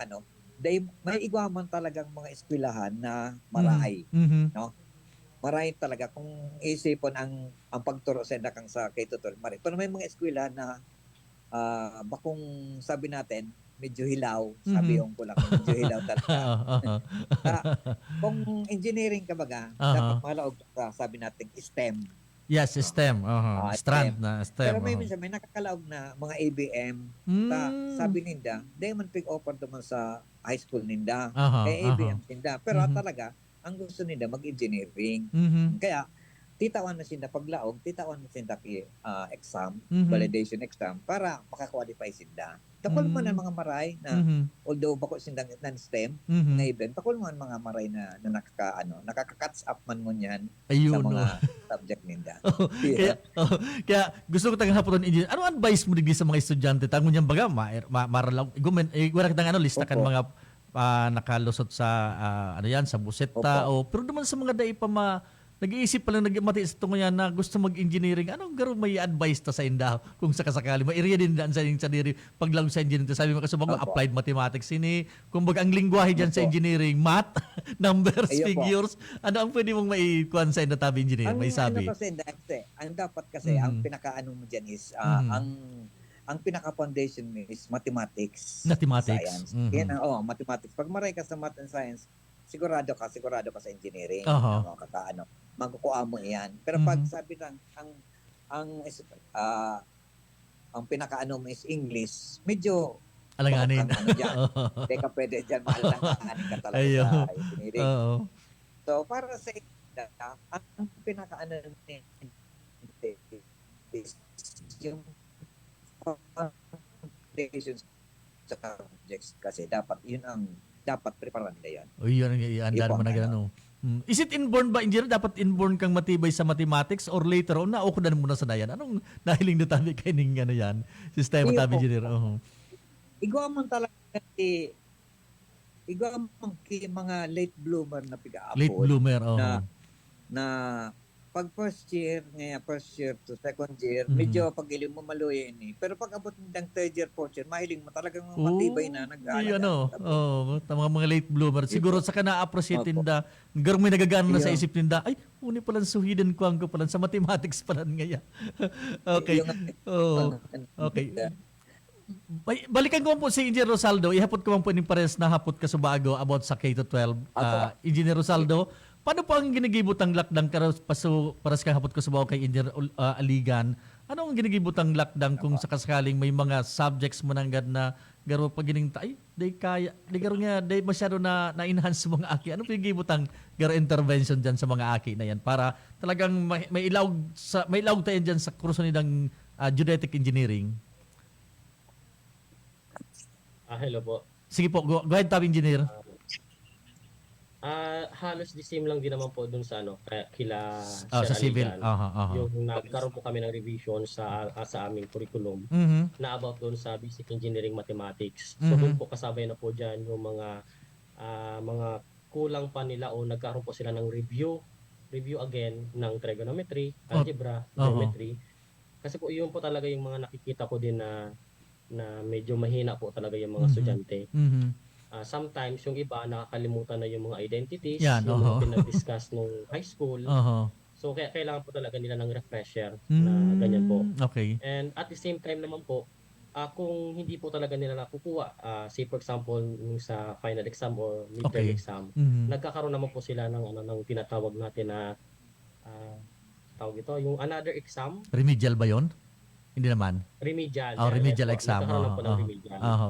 may igwaman talagang mga eskwelahan na marahay. No? Marahin talaga kung isipon ang pagturo sa kang sa K-12 marahin. Pero may mga eskwela na bakong sabi natin medyo hilaw, sabi yung kulang medyo hilaw talaga. Kung engineering ka baga, dapat malaog sabi natin STEM. Yes, STEM. Strand na STEM. Pero may minsan may nakakalaog na mga ABM. Sabi ninda, di man pick-offer naman sa high school ninda. Kaya ABM ninda. Pero talaga, ang gusto nila mag-engineering. Kaya titawan na sila paglaog, titawan na sila exam, validation exam para makakwalify sila. Takol mo na mga maray na although bako sindang non-STEM na event, takol mo mga maray na nakaka-catch up man mo niyan sa mga subject nila. Kaya gusto ko tayong hapoton engineer. Ano advice mo digdi sa mga estudyante tangon niyang baga maralaw wala kitang lista kan mga nakalusot sa ano yan, sa buseta o pero naman sa mga dai pa nag-iisip pa lang nagmati sa tungo yan na gusto mag-engineering. Anong garo may advice ta sa inda kung sakasakali mairiya din daan sa engineering paglang sa engineering. Sabi mo kasi bago applied mathematics ini. Kumbaga ang lingwahe diyan sa engineering, math, numbers, figures. Ano ang pwede mong maikuan sa inda tabi engineer? May sabi. Ano kasi ang dapat kasi ang pinakaano mo diyan is ang pinaka-foundation is mathematics. Science. Yan ang mathematics. Pag maray ka sa math and science, sigurado ka sa engineering. Magkukuha mo yan. Pero pag sabi lang, ang pinakaano mo is English, medyo alanganin. Hindi ka pwede dyan, maalanganin ka talaga sa engineering. So, para sa ang pinakaano is yung foundations sa subjects kasi dapat yun ang dapat preparan nila yan. O yun ang iandar mo na gano'n. Is it inborn ba, engineer? Dapat inborn kang matibay sa mathematics or later on, naukudan mo na sa dayan? Anong nahiling na tabi kayo ng ano yan? Sistema tabi, engineer. Igawa mo talaga igawa mo mga late bloomer na piga-apod. Late bloomer, na pag first year to second year, medyo pag ilim mo maluyin eh. Pero pag abot ng third year, fourth year, mahiling mo talagang matibay na nag-aalaga. Mga late bloomer. Siguro sa na-appreciate tinda, garo may nagagano na sa isip tinda, ay, uni palang suhidin ko ang palang sa mathematics palang ngaya. Okay. Okay. Balikan ko po si Engineer Rosaldo. Ihapot ko po ng pares na hapot ka sa bago about sa K-12. Engineer Rosaldo, paano po ang ginigibutang lakdang paras kang hapot ko sa bago kay Engineer Aligan? Ano ang ginigibutang lakdang kung sakasakaling may mga subjects mo nang na garo pag giningta, ay, di garo nga, di masyado na-enhance sa mga aki. Ano po yung gibutang garo intervention dyan sa mga aki na yan para talagang may ilawag tayo dyan sa kurso nilang geodetic engineering? Hello po. Sige po, go ahead, Tab Engineer. Halos the same lang din naman po dun sa kila sa civil. Yung nagkaroon po kami ng revision sa aming curriculum na about dun sa basic engineering mathematics. So dun po kasabay na po dyan yung mga kulang pa nila o nagkaroon po sila ng review again ng trigonometry, algebra, geometry. Kasi po yun po talaga yung mga nakikita ko din na medyo mahina po talaga yung mga estudyante. Sometimes yung iba nakakalimutan na yung mga identities, yung mga pinag-discuss nung high school. So kailangan po talaga nila ng refresher na ganyan po. Okay. And at the same time naman po, kung hindi po talaga nila nakukuha, say for example nung sa final exam or midterm exam, nagkakaroon naman po sila ng tinatawag natin na tawag ito, yung another exam. Remedial ba yon? Hindi naman. Remedial. Remedial exam.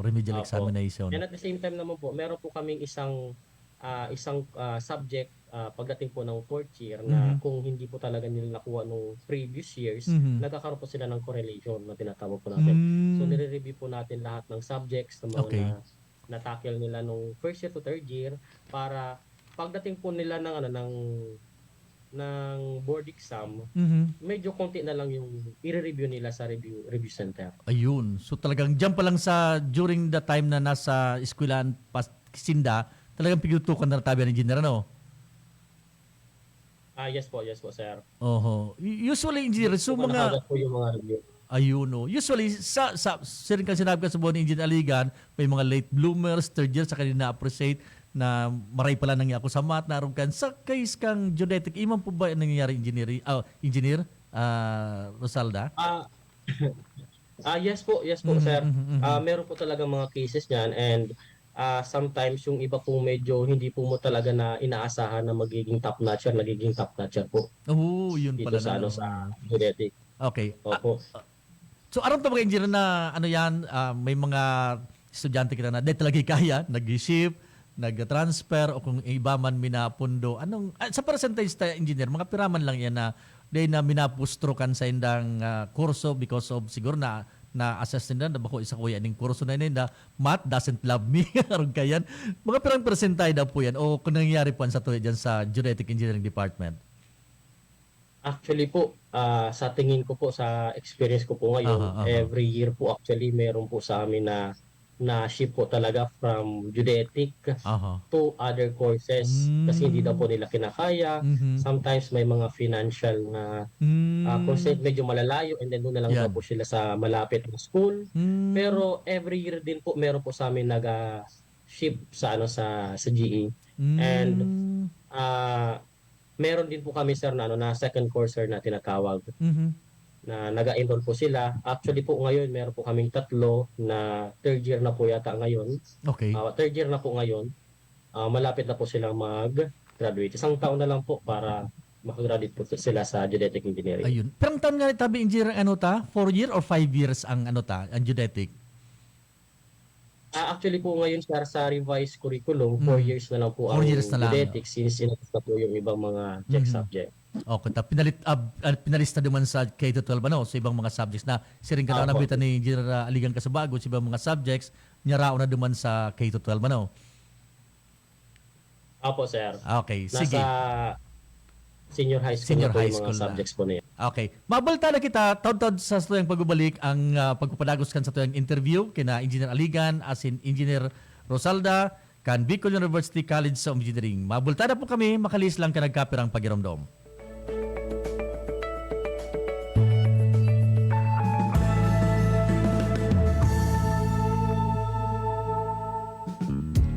Remedial examination. And at the same time naman po, meron po kaming isang subject pagdating po ng fourth year na kung hindi po talaga nila nakuha nung previous years, nagkakaroon po sila ng correlation na tinatawag po natin. So nire-review po natin lahat ng subjects na mga na-tackle nila nung first year to third year para pagdating po nila ng board exam, medyo konti na lang yung i-review nila sa review center. Ayun. So talagang dyan pa lang during the time na nasa eskwelahan Sinda, talagang pigutukan na tabi ng engineer, ano? Yes po, sir. Usually, engineer, so mga... po yung mga review. Ayun, no. Usually, sinabi ka sa buwan ng Engineer Aligan, may mga late bloomers, third year, sa kanila na-appreciate na maray pala nangyari ako sa math, naroon kan. Sa case kang geodetic, iman po ba nangyayari engineer Rosalda? Yes po, sir. Meron po talaga mga cases niyan and sometimes yung iba po medyo hindi po mo talaga na inaasahan na magiging top-notcher, nagiging top-notcher po. Yun pala. Dito sa geodetic. Okay. Opo. So, aram to mga engineer na may mga estudyante kita na dahil talaga kaya, nag-ship, nag-transfer, o kung iba man minapundo. Sa percentage tayo, engineer, mga piraman lang yan na dahil na minapustrokan sa indang kurso because of siguro na-assess nila na bako isa kuya ning kurso na nila, math doesn't love me. Aron kayan. Mga pirang percentay daw po yan o kung nangyayari po sa tuya dyan sa Geodetic Engineering Department? Actually po, sa tingin ko po, sa experience ko po ngayon, every year po actually meron po sa amin na na shift po talaga from Judetic to other courses kasi hindi daw po nila kinakaya. Sometimes may mga financial na courses medyo malalayo and then doon na lang daw po sila sa malapit na school. Pero every year din po meron po sa amin shift sa sa GE. And meron din po kami sir na second courser na tinatawag. Na nag-enroll po sila. Actually po ngayon, meron po kaming 3 na third year na po yata ngayon. Okay. Third year na po ngayon. Malapit na po silang mag-graduate. Isang taon na lang po para makagraduate po sila sa genetic engineering. Ayun. Pero ang taon nga tabi engineer ang 4 year or 5 years ang ang genetic? Actually po ngayon sir, sa revised curriculum, 4 years na lang po 4 ang years na lang. genetics since inatid na po yung ibang mga check subject. Okay, pinalista naman sa K-12 sa ibang mga subjects na siring ka na nabitan ni Engineer Aligan Kasabago sa ibang mga subjects, nyarao na duman sa K-12 Apo sir. Okay, sige. Nasa senior high school Senior na po high yung school mga na. subjects po na yan. Okay. Mabalta na kita, taon-taon sa tuyang pagbabalik ang pagpapadagos kan sa tuyang interview kina Engineer Aligan as in Engineer Rosalda kan Bicol University College of Engineering. Mabulta na po kami, makalis lang ka nagkapirang pagiramdom.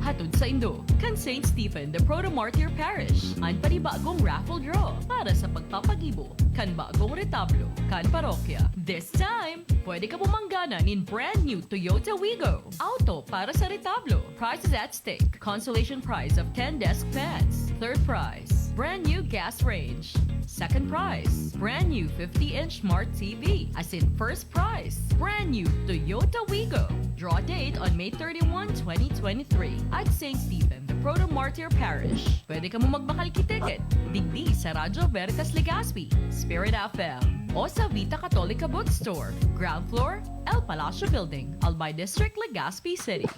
Hatod sa Indo, kan St. Stephen the Proto-Martyr Parish, ang panibagong raffle draw para sa pagpapagibo, kan bagong retablo, kan parokya. This time, pwede ka bumangganan in brand new Toyota Wigo. Auto para sa retablo. Prizes at stake. Consolation prize of 10 desk fans. Third prize, brand new gas range. Second prize, brand new 50-inch smart TV. As in first prize, brand new Toyota Wigo. Draw date on May 31, 2023 at St. Stephen, the Proto-Martyr Parish. Pwede ka mo magbakalki-ticket. Digdi sa Radyo Veritas Legazpi, Spirit FM, o sa Vita Catholica Bookstore, ground floor, El Palacio Building, Albay District, Legazpi City.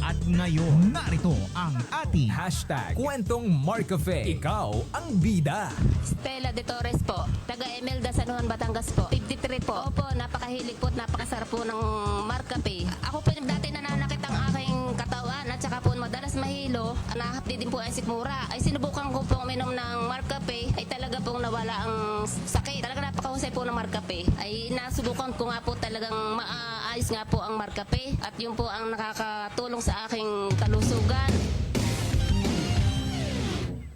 At ngayon, narito ang ating hashtag Kwentong Marcafe. Ikaw ang bida. Stella de Torres po. Taga Emelda, Sanuhan, Batangas po. 53 po. Opo, napakahilig po at napakasarap po ng Marcafe. Ako po dati nananakit ang aking katawan at saka po madalas mahilo. Nahapdi din po ang sikmura. Ay sinubukan ko pong minom ng Marcafe. Ay talaga pong nawala ang sakit. Talaga napakahusay po ng Marcafe. Ay nasubukan ko nga po talagang maayos nga po ang Marcafe. At yun po ang nakakatulong sa aking kalusugan.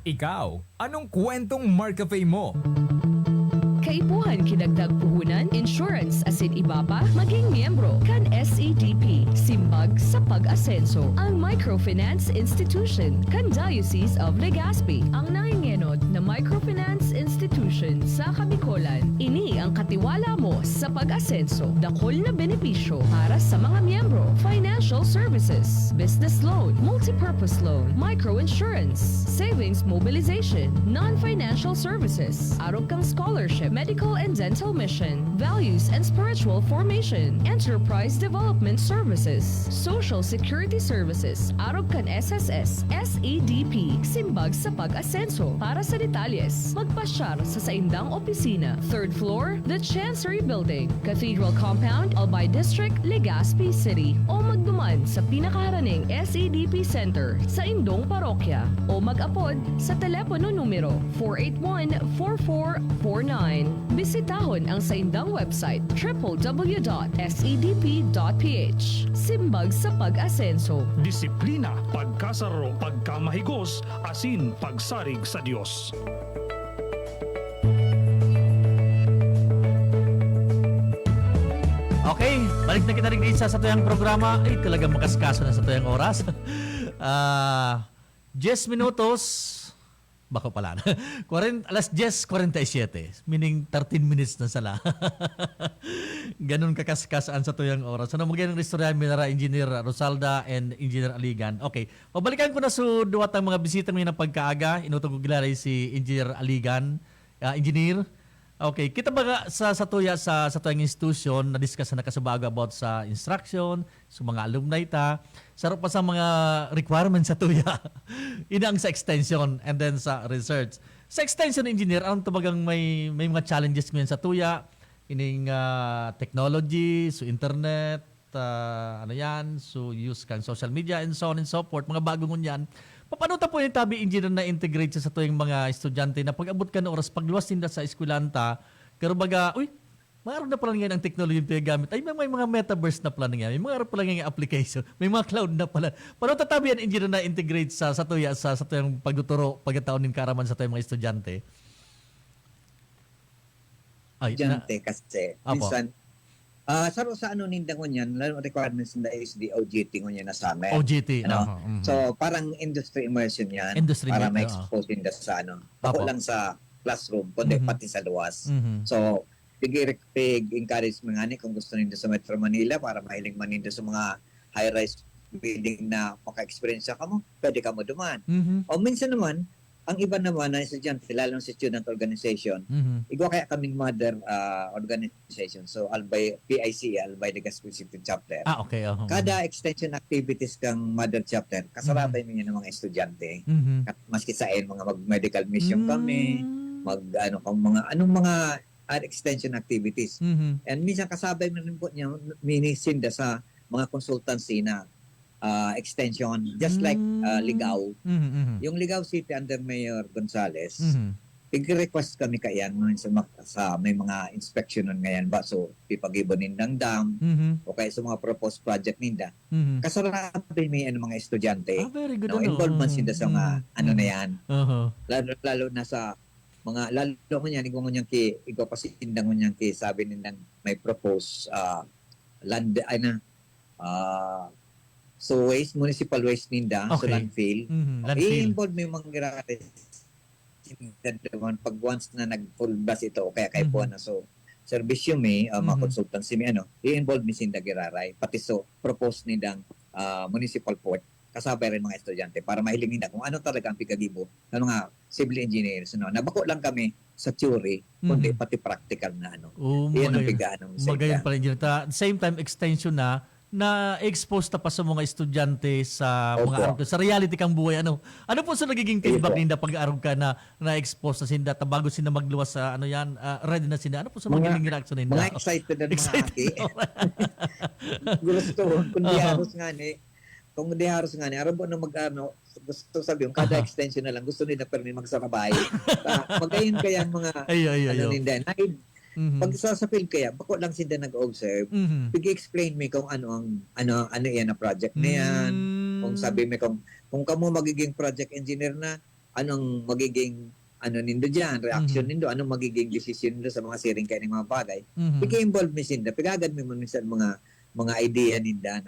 Ikaw, anong kwentong Marcafe mo? Kaipuhan kinagdag puhunan, insurance asin iba pa, maging miyembro kan SEDP, simbag sa pag-asenso, ang microfinance institution kan Diocese of Legazpi, ang nangingenod na microfinance institution sa Kabikolan. Ini ang katiwala mo sa pag-asenso, dakol na benepisyo para sa mga miyembro, financial services, business loan, multipurpose loan, microinsurance, savings mobilization, non-financial services, arog kang scholarship, medical and dental mission, values and spiritual formation, enterprise development services, social security services, arog kan SSS, SEDP, simbag sa pag-asenso. Para sa detalles, magpasyar sa saindang opisina, 3rd floor, The Chancery Building, Cathedral Compound, Albay District, Legazpi City, o magduman sa pinakaharaning SEDP Center sa Indong Parokya, o mag-apod sa telepono numero 481-4449. Bisitahon ang saindang website www.sedp.ph. Simbag sa pag-asenso. Disiplina, pagkasaro, pagkamahigos, asin pagsarig sa Diyos. Okay, balik na kita rin sa tuyang programa. Ay, talagang makaskaso na sa tuyang oras. 10 minutos. Bako pala. Alas 10:47. Meaning 13 minutes na sala. Ganun kakaskasaan sa tuyang oras. So, namagyan ng restaurant Minara Engineer Rosalda and Engineer Aligan. Okay, pabalikan ko na sa duwat ang mga bisita ngayon ng pagkaaga. Inutong ko gilaray si Engineer Aligan. Engineer. Okay, kita ba sa tuyang institution na discuss na nakasabago about sa instruction, sa mga alumni ta, sarap pa sa mga requirements sa tuya. Inang sa extension and then sa research. Sa extension engineer, anong tabagang may mga challenges ngayon sa tuya? Ining technology, so internet, ano yan, so use kan social media and so on and so forth, mga bagong yan. Paano ta po yung tabi engineer na integrate sa tuwing mga estudyante na pag-abot ka ng oras, pagluwas nila sa eskwelanta, pero baga, uy, mayroon na pala ngayon ang technology yung gamit. Ay, may mga metaverse na pala nga. May mga pala nga application. May mga cloud na pala. Paano tatabi yan engineer na integrate sa tuyang pagtuturo, pagkataon ng karaman sa tuyang mga estudyante? Estudyante kasi, minsan, sa ano nindang ko niyan, lalo requirements na is the OJT ko niya na sa amin. OJT. So, parang industry immersion yan. Industry para immersion, ma-expose din sa ano. Ako lang sa classroom, kundi pati sa luwas. So, encourage mga ni kung gusto nindo sa Metro Manila para mahiling man nindo sa mga high-rise building na maka-experience ka mo, pwede ka mo duman. O minsan naman, ang iba naman na estudyante, lalo sa student organization, igwa kaya kaming mother organization. So, Albay PIC, Albay Legazpi City Chapter. Okay. Kada extension activities kang mother chapter, kasarabay mo yan ng mga estudyante. Maski sa mga mag-medical mission kami, anong mga extension activities. And minsan kasabay mo rin po niya minisinda sa mga consultancy na extension, just like Ligaw. Yung Ligaw City under Mayor Gonzales, i-request kami kayan sa may mga inspection nun ngayon ba, so ipag-ibon nindang dam o kaya sa mga proposed project ninda. Kasarapin may mga estudyante, involvement sinda sa mga na yan. Lalo na sa mga lalo ko niyan, ikaw pa sindang mo niyan sabi nindang may propose land, so waste, municipal waste ninda, so landfill. I-involve mo yung mga gratis pag once na nag-full bus ito, o kaya kay po na, so servisyo may, mga consultancy may i-involve mi sinda giraray, pati so propose nindang municipal port, kasabay rin mga estudyante para mahiling nila kung ano talaga ang pikagibo ng mga civil engineers. Nabako lang kami sa theory, kundi pati practical na Iyan ang pigaan ng magayon pala engineer. Same time extension na expose ta pa sa mga estudyante sa mga sa reality kang buhay. Ano po sa nagiging feedback ninda pag-aaral ka na expose sa sinda bago sila magluwas sa ready na sinda? Ano po sa magiging reaction ninda? Mga excited na mga aki. Gusto kundi haros kung hindi haros nga ni, arabo na gusto sabi yung kada extension na lang, gusto nila pero may magsarabay. Magayon kaya ang mga ninda. Pag sa field kaya, bako lang sila nag-observe, pag-explain me kung ano yan na project na yan, kung sabi me kung kamo magiging project engineer na, anong magiging nindo dyan, reaction nindo, anong magiging decision nindo sa mga siring kayo ng mga bagay. Pag-involve me sila, pagagad mo minsan mga idea ninda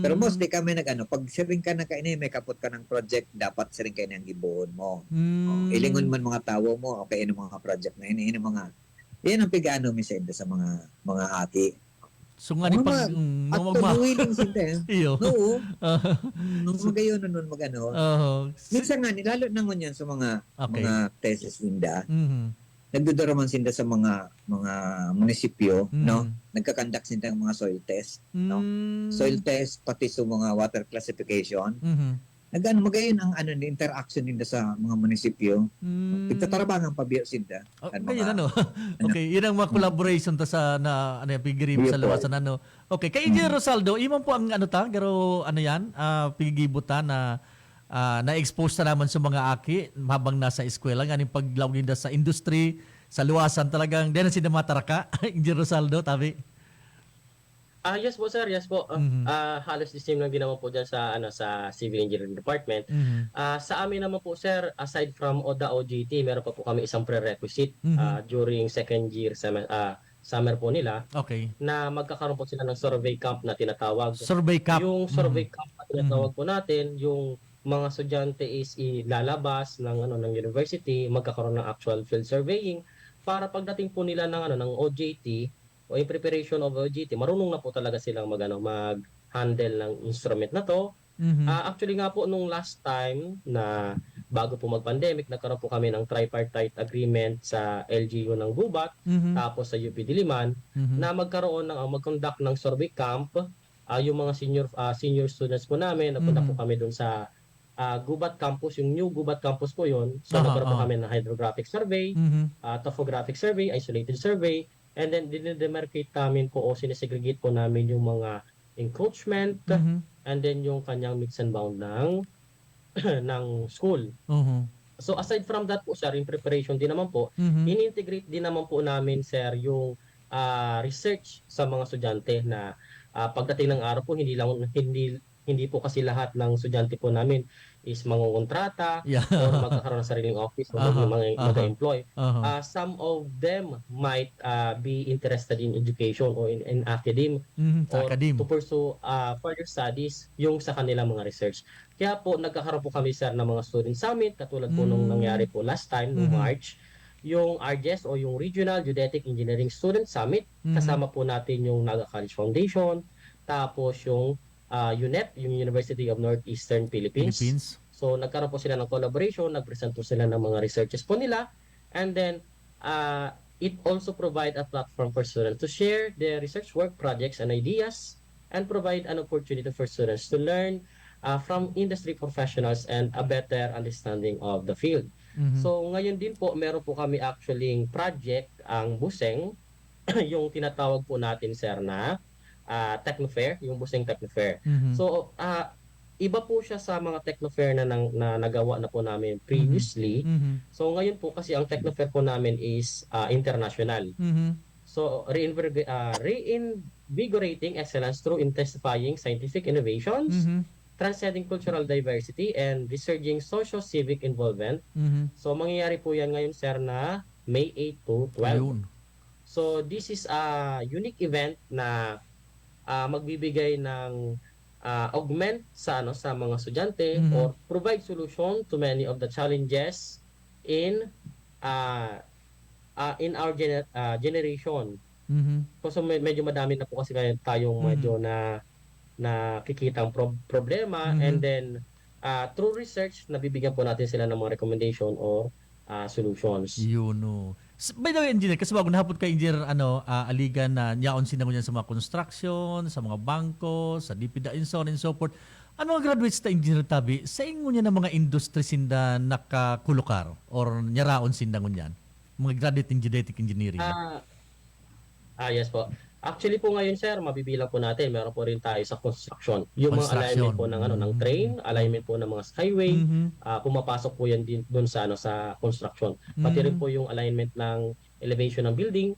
pero mostly kami pag siring ka na kainay may kapot ka ng project, dapat siring kayo ng gibuon mo. Ilingon man mga tao mo, okay, yung mga project na yan ang pigano minsan sa mga aki. So nga ni pag willing sila. Oo. Magayon nun minsan nga lalo na ngunyan sa mga thesis ninda. Nagduduro man sinda sa mga munisipyo, nagkakandak sinda ng mga soil test, soil test pati sa mga water classification. Magayon ang interaction ninda sa mga munisipyo. Pagtatarabangan pabiyo sinda. Okay, yun ang mga collaboration ta sa pigirib sa luwasan Okay, kay Engineer Rosaldo, imong po ang garo pigibutan na-expose na naman sa mga aki habang nasa eskwela nga paglawin sa industry, sa luwasan talagang din na sinamataraka. Engineer Rosaldo, tabi? Yes po sir, yes po. Halos the same lang din naman po dyan sa Civil Engineering Department. Sa amin naman po sir, aside from ODA OJT, meron pa po kami isang prerequisite during second year summer po nila. Okay. Na magkakaroon po sila ng survey camp na tinatawag. Survey camp. Yung survey camp na tinatawag po natin, yung mga estudyante is ilalabas ng university, magkakaroon ng actual field surveying para pagdating po nila ng OJT o in preparation of OJT, marunong na po talaga silang mag-handle ng instrument na to. Actually nga po nung last time na bago po mag-pandemic, nagkaroon po kami ng tripartite agreement sa LGU ng Gubat, tapos sa UP Diliman, na mag-conduct ng survey camp. Yung mga senior students po namin, nagpunta po kami doon sa Gubat Campus, yung new Gubat Campus po yun. So nagkaroon po kami ng hydrographic survey, topographic survey, isolated survey, and then dinedemarcate namin po o sinesegregate po namin yung mga encroachment, and then yung kanyang mix and bound ng ng school. So aside from that po sir, in preparation din naman po, in-integrate din naman po namin sir yung research sa mga estudyante na pagdating ng araw po hindi po kasi lahat ng estudyante po namin is mangongontrata or magkakaroon ng sariling office o mag-employ. Some of them might be interested in education or in academe or to pursue further studies yung sa kanilang mga research. Kaya po nagkakaroon po kami sir ng mga student summit katulad po nung nangyari po last time noong March, yung RGES o yung Regional Geodetic Engineering Student Summit. Kasama po natin yung Naga College Foundation, tapos yung UNEP, yung University of Northeastern Philippines. So nagkaroon po sila ng collaboration, nagpresent po sila ng mga researches po nila, and then it also provide a platform for students to share their research work, projects, and ideas, and provide an opportunity for students to learn from industry professionals and a better understanding of the field. So ngayon din po, meron po kami actually project, ang Buseng, yung tinatawag po natin sir na Technofair, yung Buseng Technofair. So iba po siya sa mga Technofair na nagawa na po namin previously. So ngayon po kasi ang Technofair po namin is international. So reinvigorating excellence through intensifying scientific innovations, transcending cultural diversity, and resurging socio-civic involvement. So mangyayari po yan ngayon sir na May 8 to 12. So this is a unique event na magbibigay ng augment sa mga estudyante or provide solution to many of the challenges in our generation. So medyo madami na po kasi tayong medyo na nakikitang problema, and then through research nabibigyan po natin sila ng mga recommendation or solutions. By the way, engineer, kasi bago nahapot kay engineer Aligan na yaon sinangon niyan sa mga construction, sa mga bangko, sa DPWH and so on and so forth. Ano mga graduates ta engineer tabi sa ingon niya ng mga industry sinda nakakulukar or nyaraon sindangon yan? Mga graduate in geodetic engineering. Yes po. Actually po ngayon sir, mabibilang po natin, meron po rin tayo sa construction. Yung mga alignment po ng train, alignment po ng mga skyway, pumapasok po yan din doon sa sa construction. Pati rin po yung alignment ng elevation ng building.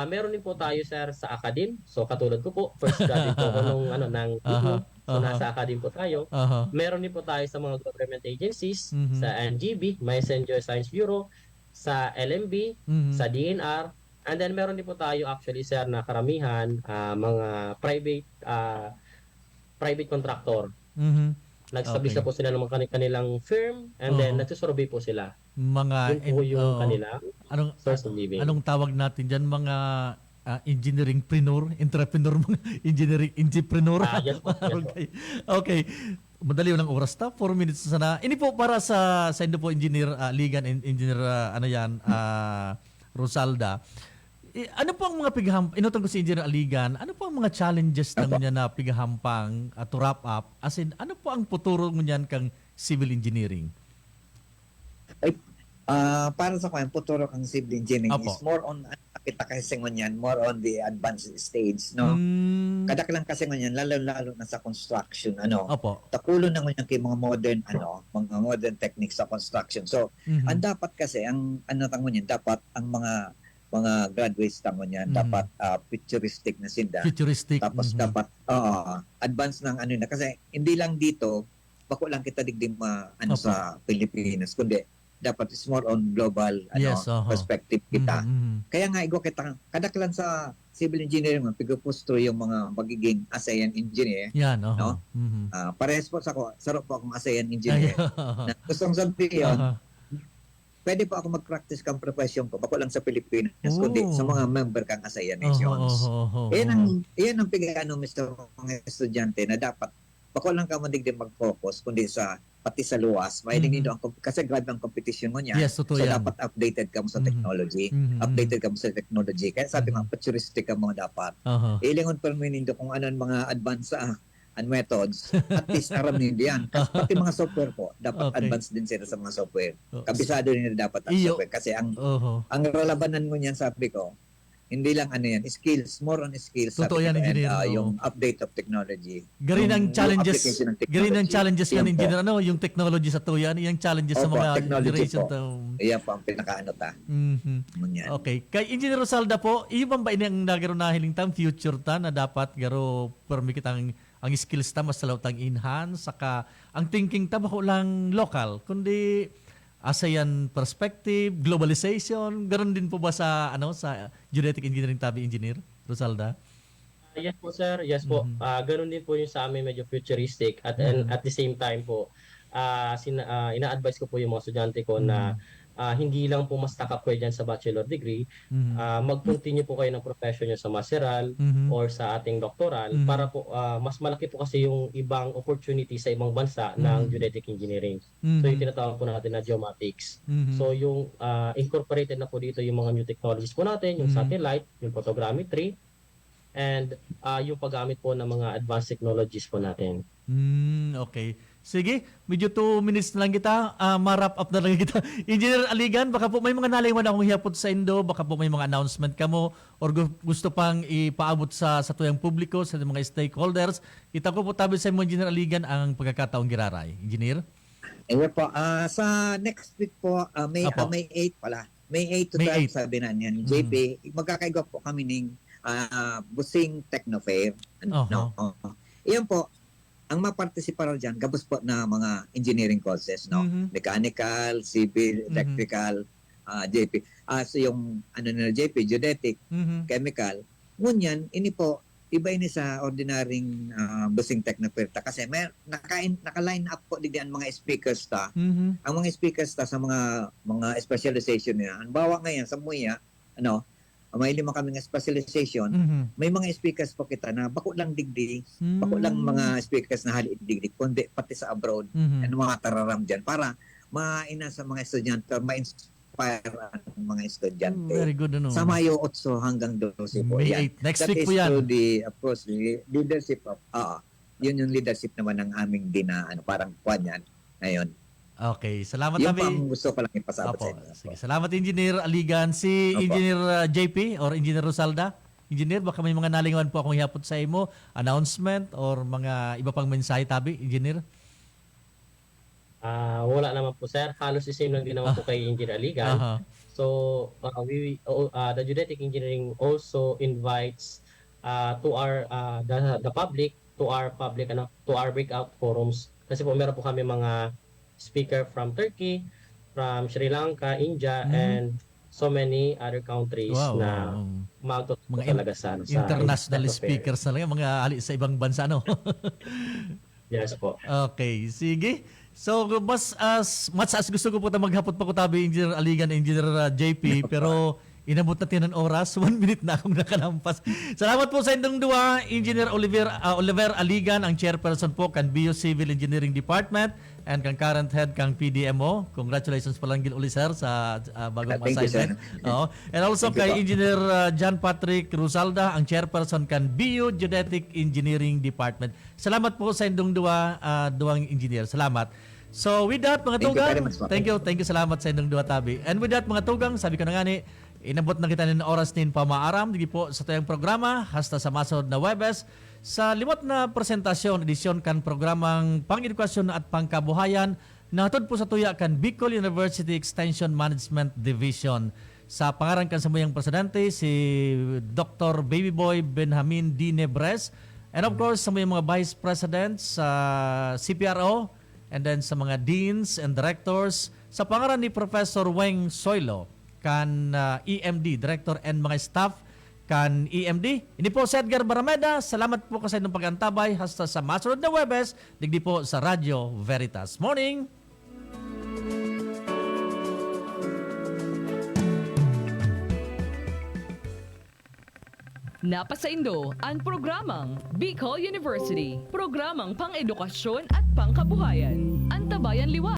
Meron din po tayo sir sa academe. So katulad ko po, first graduate po ako ng so nasa academe po tayo. Meron din po tayo sa mga government agencies, sa NGB, Messenger Science Bureau, sa LMB, sa DNR. And then meron din po tayo actually sir na karamihan mga private contractor. Nag-establish na po sila ng mga kanilang firm, and then nagsusurvey po sila. Mga yun po yung kanila source of living. Anong tawag natin diyan, mga engineering-preneur, entrepreneur, mga engineering entrepreneur. Yes po. Okay. Madali ng oras ta, 4 minutes sana. Ini po para sa indo po engineer Ligan, engineer Rosalda. Ano po ang mga inutang ko si Engineer Aligan, ano po ang mga challenges na niya na pigahampang to wrap up? As in, ano po ang puturo niyan kang civil engineering? Para sa kanya, puturo kang civil engineering is more on, kita kasi ngunyan, more on the advanced stage, no? Kadak lang kasi ngunyan, lalo na sa construction, takulo na ngunyan kay mga modern techniques sa construction. So, ang dapat kasi, ang ngunyan, dapat ang mga graduates tango niya dapat futuristic na sinda. Tapos dapat advance ng na kasi hindi lang dito bako lang kita digdim sa Pilipinas kundi dapat is more on global perspective kita. Kaya nga igo kita kadaklan sa civil engineering pigoposto yung mga magiging ASEAN engineer. No? Parehas po sarap po akong ASEAN engineer. Na gustong sabihin pwede po ako mag-practice kang profession ko, bako lang sa Pilipinas, kundi sa mga member kang ASEAN nations. Iyan ang pigano sa mga estudyante na dapat, bako lang ka madigdim mag-focus, kundi pati sa luwas, kasi grabe ang competition mo niya. So dapat updated ka mo sa technology. Updated ka mo sa technology. Kaya sabi nga, futuristic ka mo dapat. Ilingon pa rin kung ano mga advanced and methods, at least aram nila yan. Kasi pati mga software po, dapat advanced din sila sa mga software. Kabisado nila dapat ang software. Kasi ang relevanan mo niyan, sabi ko, Hindi lang ano yan, skills, more on skills. Totoo yan, engineer, oo. Yung update of technology. Garin ang Yung challenges, application ng technology. garin ang challenges Yan yan, po. engineer, ano, yung technology sa tuyan, yung challenges sa Opo, mga technology generation po. to. Iyan po ang pinakaano ta. Yan. Okay. Kay Engineer Rosalda po, iban ba ini ang nagaro na hiling tam future ta na dapat garo permi kitang ang skills ta mas tang enhance saka ang thinking ta bako lang local kundi ASEAN perspective, globalization, garon din po ba sa ano sa genetic engineering tabi engineer Rosalda? Yes po sir, yes po. Ganun din po yung sa amin medyo futuristic and at the same time po ina-advise ko po yung mga estudyante ko na hindi lang po mas takap kayo dyan sa bachelor degree, mag-continue po kayo ng profession nyo sa masteral or sa ating doctoral para po mas malaki po kasi yung ibang opportunity sa ibang bansa ng genetic engineering. So yung tinatawag po natin na geomatics. So yung incorporated na po dito yung mga new technologies po natin, yung satellite, yung photogrammetry, and yung paggamit po ng mga advanced technologies po natin. Okay. Sige, medyo 2 minutes na lang kita. Ma-wrap up na lang kita. Engineer Aligan, baka po may mga nalingwan akong hiyapot sa Indo, baka po may mga announcement ka mo or gusto pang ipaabot sa tuyang publiko, sa mga stakeholders. Kita ko po tabi sa mo, Engineer Aligan, ang pagkakataong giraray. Engineer? Ayun po, sa next week po, May 8 pala. May 8 to 12 sabi na niyan. JP, magkakaiga po kami ng Busing Techno Fair. Iyan po, ang mapartisipar dyan, gabos po na mga engineering courses, no? Mechanical, civil, electrical, JP. So yung na JP, geodetic, chemical. Ngunyan, ini po, iba ini sa ordinaryong Busing Techno Fair ta. Kasi may naka-line up po digyan mga speakers ta. Ang mga speakers ta sa mga specialization nila. Halimbawa ngayon sa MUIA, may 5 kami nga specialization, may mga speakers po kita na bako lang digdi, bako lang mga speakers na halit digdi, kundi pati sa abroad, and mga tararam dyan, para maina sa mga estudyante, ma-inspire ang mga estudyante. Very good, ano? Sa Mayo 8 hanggang 12 po. May 8. Next That week is po yan. to the, of course, leadership of, yun yung leadership naman ng aming parang kuwan yan, ngayon. Okay, salamat Yung tabi. pang gusto ko lang ipasabot sa inyo. Sige, salamat Engineer Aligan. Si Engineer JP or Engineer Rosalda. Engineer, baka may mga nalingawan po akong hiyapot sa imo, announcement or mga iba pang mensahe tabi, Engineer? Wala naman po sir, halos the same lang din naman po kay Engineer Aligan. So the genetic engineering also invites to our the public, to our breakout forums, kasi po meron po kami mga speaker from Turkey, from Sri Lanka, India, and so many other countries na magtutulong talaga sa international speakers na lang, mga ali sa ibang bansa, no? Yes po. Okay, sige. So, mas as gusto ko po maghapot pa ko tabi Engineer Aligan, Engineer JP, pero inabot natin ng oras. 1 minute na akong nakalampas. Salamat po sa inyong dua, Engineer Oliver Aligan, ang chairperson po kan Bio Civil Engineering Department, and kang current head kang PDMO. Congratulations pa lang uli sir sa bagong assignment. And also kay Engineer John Patrick Rosalda, ang chairperson kan Bio Geodetic Engineering Department. Salamat po sa inyong duwang engineer. Salamat. So with that mga tugang, thank you, salamat sa inyong dua tabi. And with that mga tugang, sabi ko na nga ni, inabot na kita ng oras din pamaaram, digi po sa tayong programa, hasta sa masod na Webes, sa limot na presentasyon, edisyon kan programang Pang-edukasyon at Pangkabuhayan, natod po sa tuya kan Bicol University Extension Management Division. Sa pangaran kan sa muyang presidente, si Dr. Babyboy Benjamin D. Nebres, and of course sa muyang mga vice presidents sa CPRO, and then sa mga deans and directors, sa pangaran ni Professor Weng Soylo, kan EMD, director and mga staff kan EMD. Ini po si Edgar Barameda. Salamat po kasi ng pag-antabay hasta sa masunod na Webes, digdi po sa Radio Veritas. Morning! Napasaindo ang programang Bicol University, programang pang-edukasyon at pangkabuhayan. Antabayan Liwa.